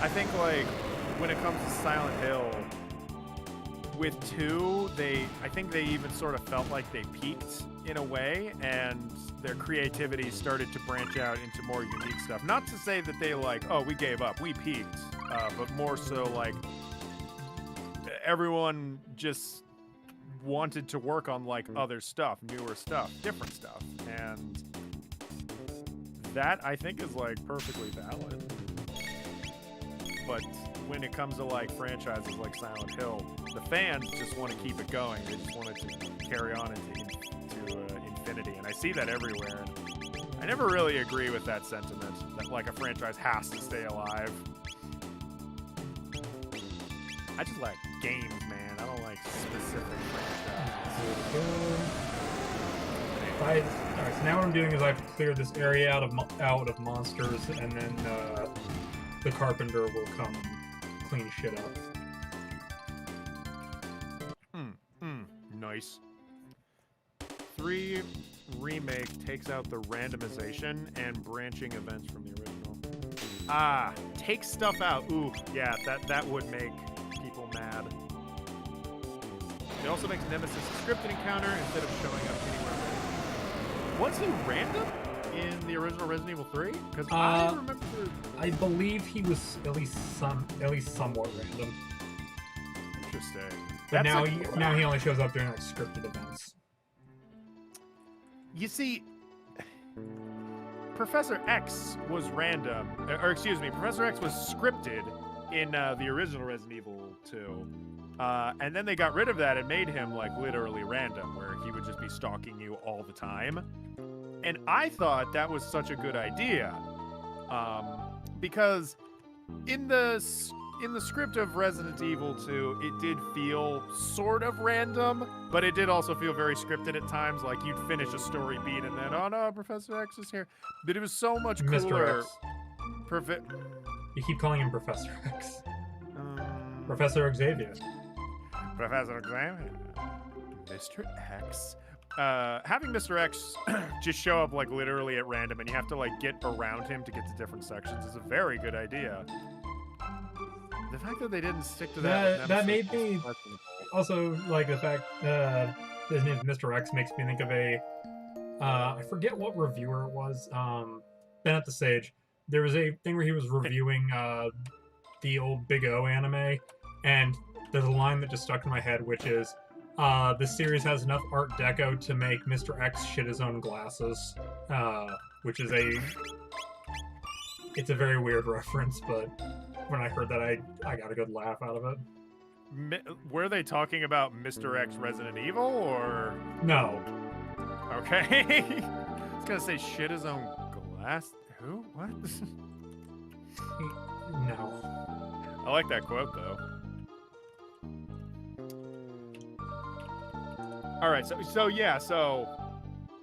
I think like when it comes to Silent Hill, with 2, I think they even sort of felt like they peaked in a way, and their creativity started to branch out into more unique stuff. Not to say that they like, oh, we gave up, we peaked, but more so like everyone just wanted to work on like other stuff, newer stuff, different stuff, and that I think is like perfectly valid. But when it comes to like franchises like Silent Hill, the fans just want to keep it going. They just want it to carry on into infinity, and I see that everywhere. And I never really agree with that sentiment that like a franchise has to stay alive. I just like games, man. I don't like specific franchises. Alright, so now what I'm doing is I've cleared this area out of monsters, and then the carpenter will come and clean shit up. Nice. 3 Remake takes out the randomization and branching events from the original. Ah, take stuff out. Ooh, yeah, that would make people mad. It also makes Nemesis a scripted encounter instead of showing up anywhere. Was he random in the original Resident Evil 3? Because I remember. I believe he was at least somewhat random. Interesting. But now he only shows up during like scripted events. You see, Professor X was random, or excuse me, Professor X was scripted in the original Resident Evil 2. And then they got rid of that and made him like literally random, where he would just be stalking you all the time. And I thought that was such a good idea, because in the script of Resident Evil 2, it did feel sort of random, but it did also feel very scripted at times. Like you'd finish a story beat and then, oh no, Professor X is here. But it was so much cooler. Mr. X. You keep calling him Professor X. Professor Xavier. Professor Xavier. Mr. X. Having Mr. X just show up like literally at random, and you have to like get around him to get to different sections is a very good idea. The fact that they didn't stick to that made me also like the fact his name is Mr. X makes me think of a I forget what reviewer it was. Ben at the Sage. There was a thing where he was reviewing the old Big O anime, and there's a line that just stuck in my head, which is this series has enough Art Deco to make Mr. X shit his own glasses, which is it's a very weird reference, but when I heard that, I got a good laugh out of it. Were they talking about Mr. X Resident Evil, or? No. Okay. I was gonna say shit his own glass. Who? What? No. I like that quote, though. All right, so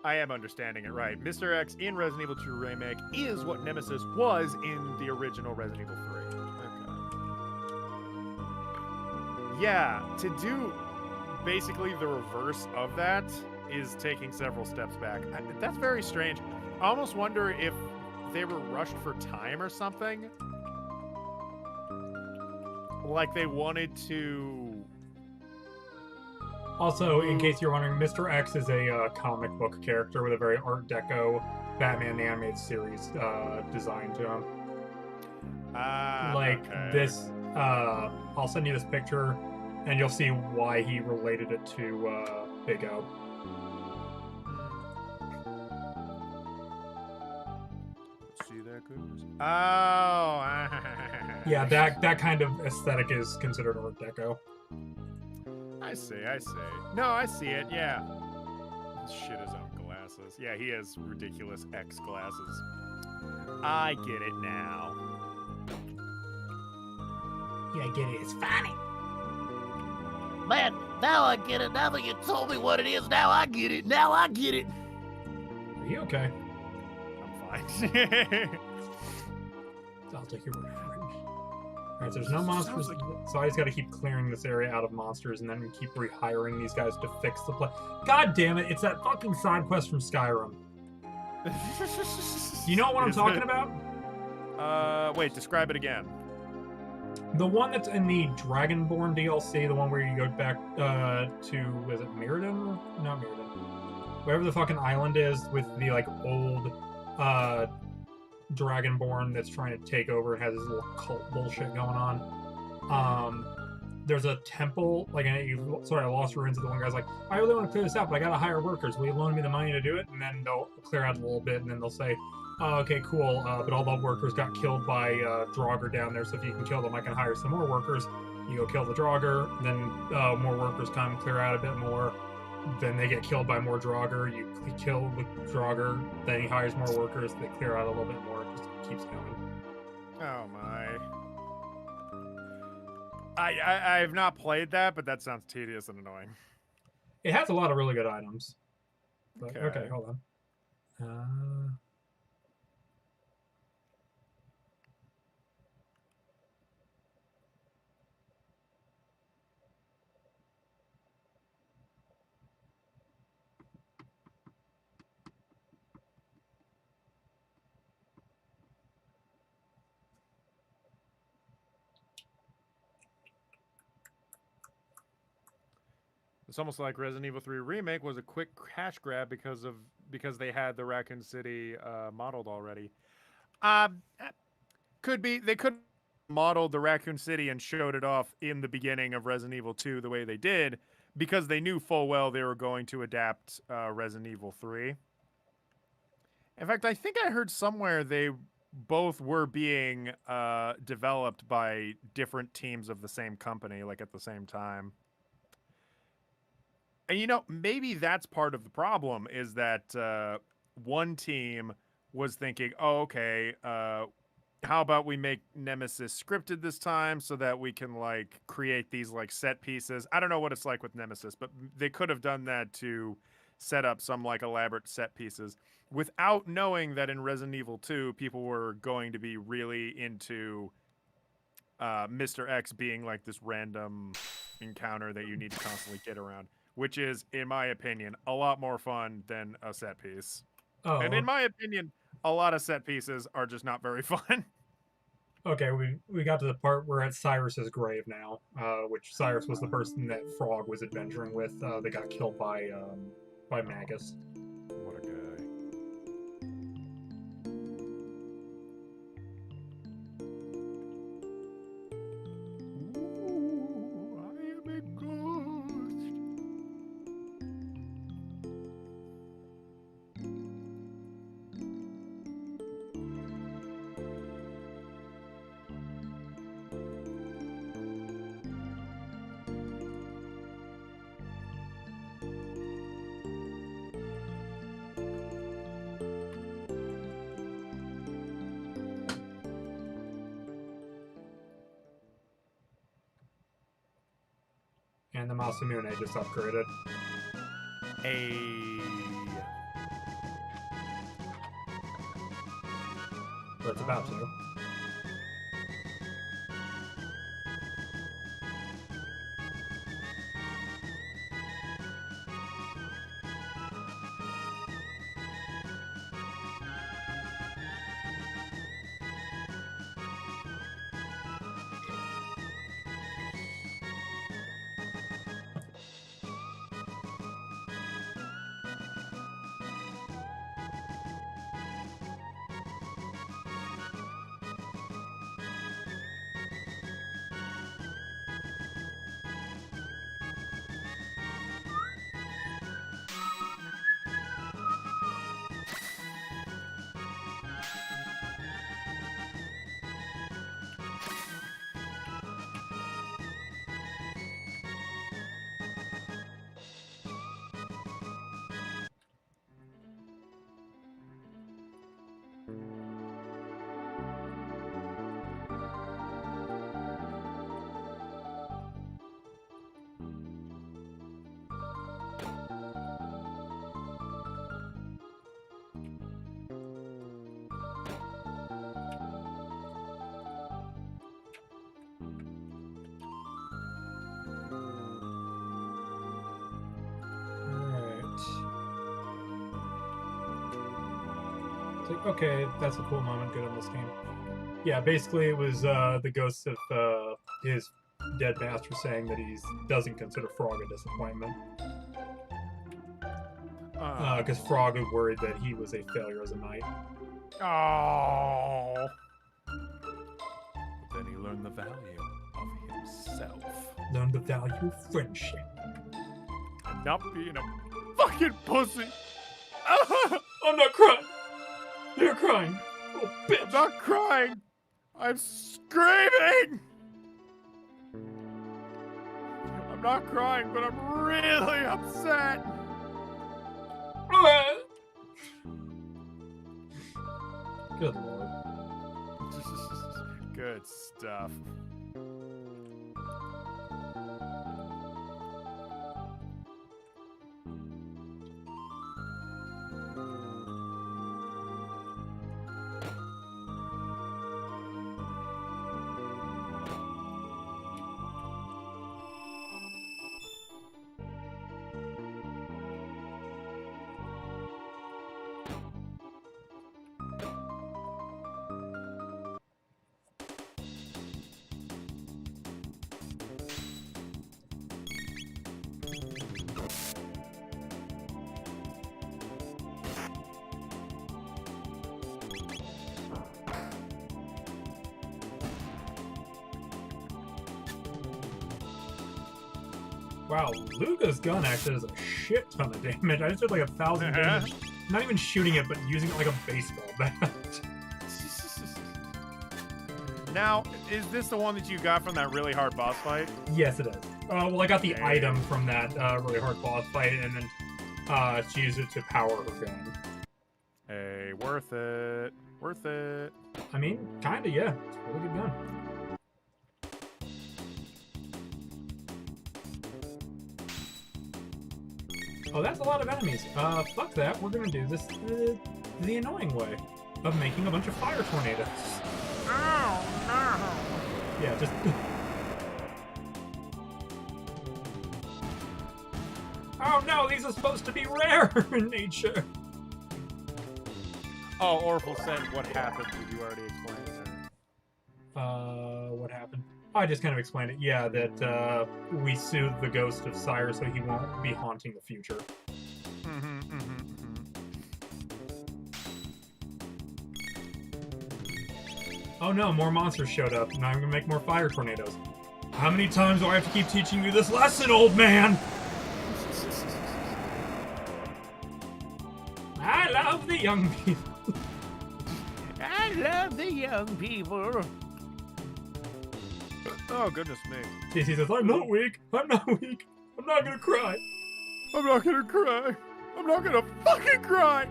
I am understanding it right. Mr. X in Resident Evil 2 Remake is what Nemesis was in the original Resident Evil 3. Okay. Yeah, to do basically the reverse of that is taking several steps back. That's very strange. I almost wonder if they were rushed for time or something. Like they wanted to... Also, in case you're wondering, Mr. X is a comic book character with a very Art Deco Batman animated series design to him. This, I'll send you this picture, and you'll see why he related it to Big O. See that goodness? Oh! Yeah, that kind of aesthetic is considered Art Deco. I see. No, I see it, yeah. Shit his own glasses. Yeah, he has ridiculous X glasses. I get it now. Yeah, I get it. It's funny. Man, now I get it. Now that you told me what it is, now I get it. Now I get it. Are you okay? I'm fine. I'll take your word for it. Alright, so there's no monsters, so I just gotta keep clearing this area out of monsters and then keep rehiring these guys to fix the place. God damn it, it's that fucking side quest from Skyrim. You know what I'm talking about? Wait, describe it again. The one that's in the Dragonborn DLC, the one where you go back to, is it Mirrodin? Not Mirrodin. Whatever the fucking island is with the, like, old, Dragonborn that's trying to take over and has this little cult bullshit going on. There's a temple, like, I lost ruins, and the one guy's like, I really want to clear this out, but I gotta hire workers. Will you loan me the money to do it? And then they'll clear out a little bit, and then they'll say, oh, okay, cool, but all the workers got killed by Draugr down there, so if you can kill them, I can hire some more workers. You go kill the Draugr, then more workers come, clear out a bit more. Then they get killed by more Draugr. You kill the Draugr, then he hires more workers. They clear out a little bit more. It just keeps going. Oh my! I have not played that, but that sounds tedious and annoying. It has a lot of really good items. But, Okay. okay, hold on. It's almost like Resident Evil 3 Remake was a quick cash grab because they had the Raccoon City modeled already. Could be they could modeled the Raccoon City and showed it off in the beginning of Resident Evil 2 the way they did because they knew full well they were going to adapt Resident Evil 3. In fact, I think I heard somewhere they both were being developed by different teams of the same company, like at the same time. And, you know, maybe that's part of the problem is that one team was thinking, oh, okay, how about we make Nemesis scripted this time so that we can, like, create these, like, set pieces. I don't know what it's like with Nemesis, but they could have done that to set up some, like, elaborate set pieces without knowing that in Resident Evil 2, people were going to be really into Mr. X being, like, this random encounter that you need to constantly get around. Which is, in my opinion, a lot more fun than a set piece. Oh. And in my opinion, a lot of set pieces are just not very fun. Okay, we got to the part where at Cyrus's grave now, which Cyrus was the person that Frog was adventuring with. They got killed by Magus. What a guy. Ooh, I am a ghost. And the Masamune just upgraded. Or it's about to. It's like, okay, that's a cool moment, good in this game. Yeah, basically it was the ghost of his dead master saying that he doesn't consider Frog a disappointment. Because Frog was worried that he was a failure as a knight. Oh. But then he learned the value of himself. Learned the value of friendship. And not being a fucking pussy. I'm not crying! You're crying! Oh, bitch! I'm not crying! I'm screaming! I'm not crying, but I'm really upset! Good lord. Good stuff. Wow, Luga's gun actually does a shit ton of damage. I just did like 1,000 damage. Not even shooting it, but using it like a baseball bat. Now, is this the one that you got from that really hard boss fight? Yes, it is. Well, I got the item from that really hard boss fight, and then she used it to power her gun. Hey, worth it. Worth it. I mean, kinda, yeah. It's a really good gun. Oh, that's a lot of enemies. Fuck that. We're gonna do this the annoying way of making a bunch of fire tornadoes. Oh, no. Yeah, just... Oh no, these are supposed to be rare in nature. Oh, Orphle said what happened. Did you already explain it? What happened? I just kind of explained it. Yeah, that we soothed the ghost of Cyrus so he won't be haunting the future. Oh no, more monsters showed up. Now I'm gonna make more fire tornadoes. How many times do I have to keep teaching you this lesson, old man? I love the young people. I love the young people. Oh, goodness me. He says, I'm not weak. I'm not weak. I'm not gonna cry. I'm not gonna cry. I'm not gonna fucking cry.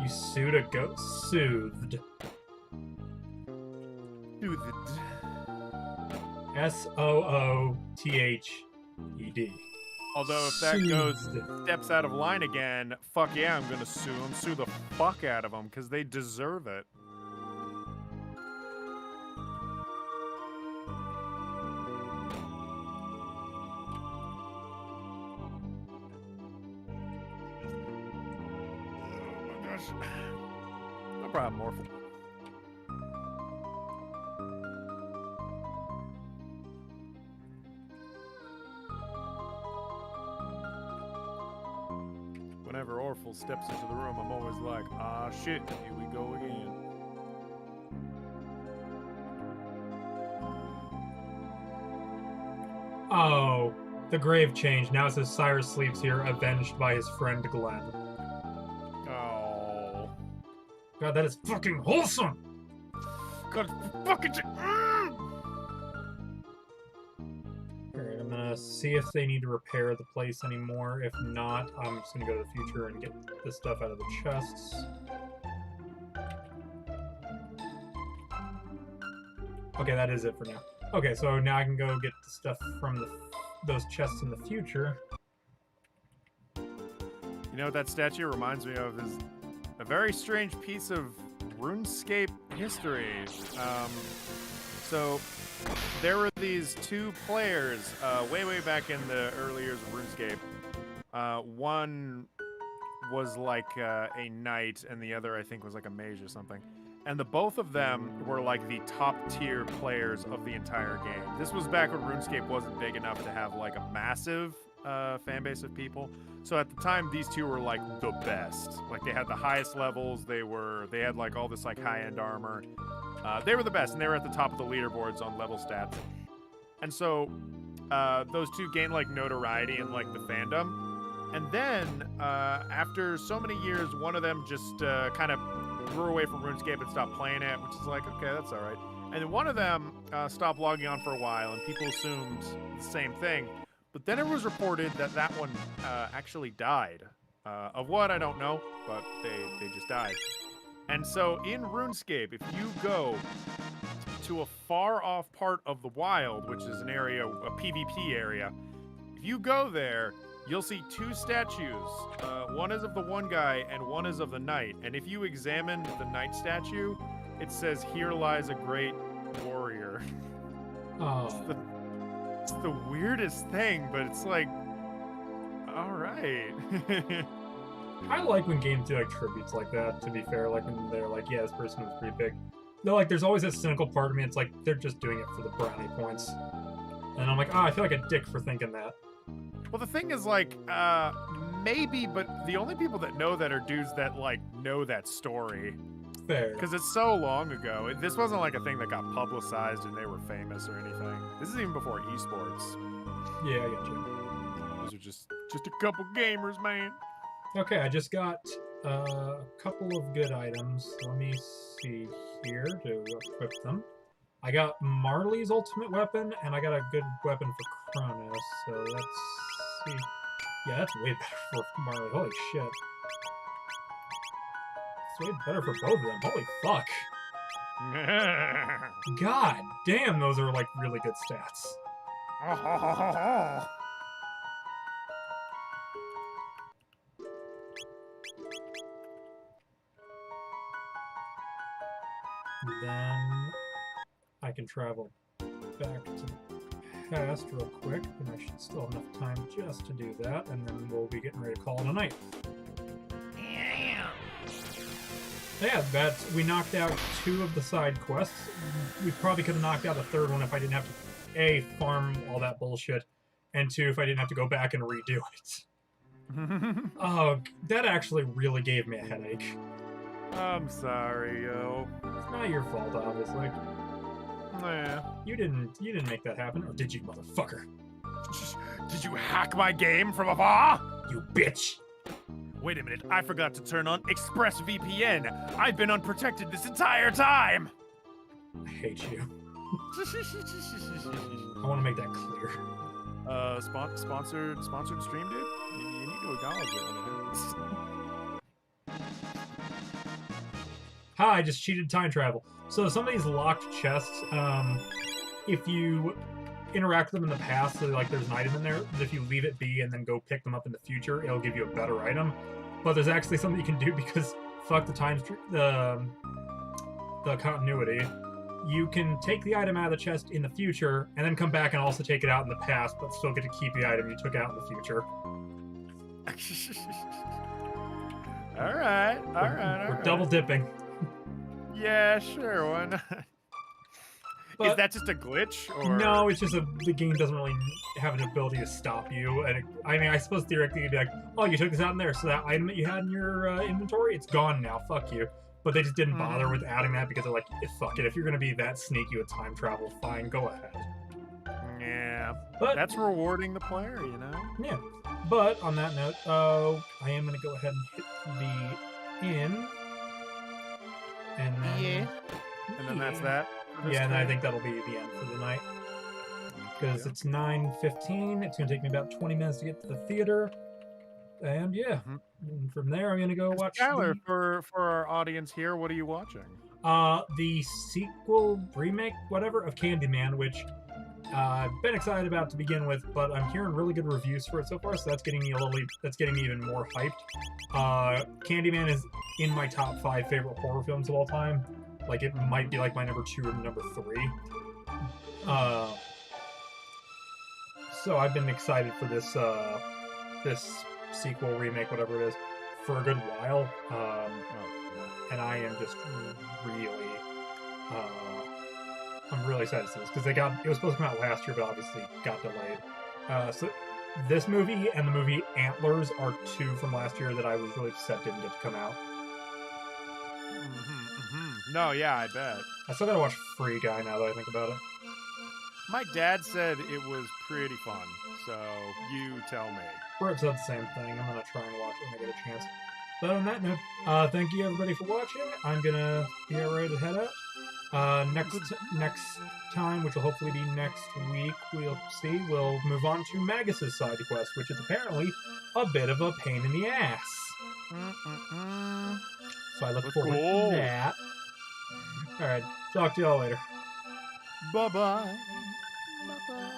You soothed a ghost? Soothed. Soothed. SOOTHED. Although if that goes steps out of line again, fuck yeah, I'm gonna sue them. Sue the fuck out of them, because they deserve it. Oh my gosh. No problem, Morphle. Whenever Orphle steps into the room, I'm always like, ah shit, here we go again. Oh, the grave changed. Now it says Cyrus sleeps here, avenged by his friend Glenn. Oh. God, that is fucking wholesome! God, fucking Alright, I'm gonna see if they need to repair the place anymore. If not, I'm just gonna go to the future and get this stuff out of the chests. Okay, that is it for now. Okay, so now I can go get the stuff from those chests in the future. You know what that statue reminds me of is a very strange piece of RuneScape history. So there were these two players way back in the early years of RuneScape. One was like a knight, and the other I think was like a mage or something. And the both of them were like the top tier players of the entire game. This was back when RuneScape wasn't big enough to have like a massive fan base of people. So at the time, these two were like the best. Like they had the highest levels. They had like all this like high-end armor. They were the best, and they were at the top of the leaderboards on level stats. And so those two gained like notoriety in like the fandom. And then after so many years, one of them just kind of grew away from RuneScape and stopped playing it, which is like, okay, that's all right. And then one of them stopped logging on for a while, and people assumed the same thing. But then it was reported that that one actually died. Of what, I don't know, but they just died. And so in RuneScape, if you go to a far-off part of the wild, which is an area, a PvP area, if you go there, you'll see two statues. One is of the one guy and one is of the knight. And if you examine the knight statue, it says, "Here lies a great warrior." Oh. It's the weirdest thing, but it's like, all right. I like when games do like tributes like that, to be fair. Like when they're like, yeah, this person was pretty big. Though, like, there's always this cynical part of me. It's like, they're just doing it for the brownie points. And I'm like, oh, I feel like a dick for thinking that. Well, the thing is, like, maybe, but the only people that know that are dudes that, like, know that story. Fair. Because it's so long ago. This wasn't, like, a thing that got publicized and they were famous or anything. This is even before esports. Yeah, I get you. Those are just a couple gamers, man. Okay, I just got a couple of good items. Let me see here to equip them. I got Marley's ultimate weapon, and I got a good weapon for Chrono, so let's see. Yeah, that's way better for Marley. Holy shit. It's way better for both of them. Holy fuck. God damn, those are like really good stats. Then I can travel back to the past real quick, and I should still have enough time just to do that, and then we'll be getting ready to call it a night. Yeah, we knocked out 2 of the side quests. We probably could have knocked out the 3rd one if I didn't have to, A, farm all that bullshit, and 2, if I didn't have to go back and redo it. Oh, that actually really gave me a headache. I'm sorry, yo. It's not your fault, obviously. Yeah. You didn't make that happen, or did you, motherfucker? Did you hack my game from afar? You bitch! Wait a minute, I forgot to turn on ExpressVPN. I've been unprotected this entire time! I hate you. I want to make that clear. Sponsored stream, dude? You need to acknowledge it when it happens. Ha! I just cheated time travel. So some of these locked chests, if you interact with them in the past, so like there's an item in there, but if you leave it be and then go pick them up in the future, it'll give you a better item. But there's actually something you can do because fuck the continuity. You can take the item out of the chest in the future and then come back and also take it out in the past, but still get to keep the item you took out in the future. All right. We're double dipping. Yeah, sure. Why not? But is that just a glitch? Or? no, it's just the game doesn't really have an ability to stop you. And I mean, I suppose theoretically you'd be like, oh, you took this out in there, so that item that you had in your inventory, it's gone now. Fuck you. But they just didn't bother with adding that because they're like, fuck it. If you're gonna be that sneaky with time travel, fine, go ahead. Yeah, but that's rewarding the player, you know. Yeah. But on that note, I am gonna go ahead and hit the inn, and then and then that's that. Yeah, and I think that'll be the end for the night. Because it's 9:15. It's going to take me about 20 minutes to get to the theater. And yeah, and from there I'm going to go watch Tyler, for our audience here, what are you watching? the sequel, remake, whatever, of Candyman, which I've been excited about to begin with, but I'm hearing really good reviews for it so far, so that's getting me even more hyped. Candyman is in my top 5 favorite horror films of all time. Like, it might be like my number 2 or number 3. So I've been excited for this this sequel, remake, whatever it is, for a good while. And I am just really, I'm really excited to see this because it was supposed to come out last year, but obviously got delayed. So this movie and the movie Antlers are 2 from last year that I was really upset didn't get to come out. No, yeah, I bet. I still gotta watch Free Guy now that I think about it. My dad said it was pretty fun, so you tell me. Brett said the same thing. I'm gonna try and watch it when I get a chance. But on that note, thank you everybody for watching. I'm gonna get ready to head out. Next time, which will hopefully be next week, we'll move on to Magus's side quest, which is apparently a bit of a pain in the ass. So I look forward to that. Alright, talk to y'all later. Bye-bye. Bye-bye.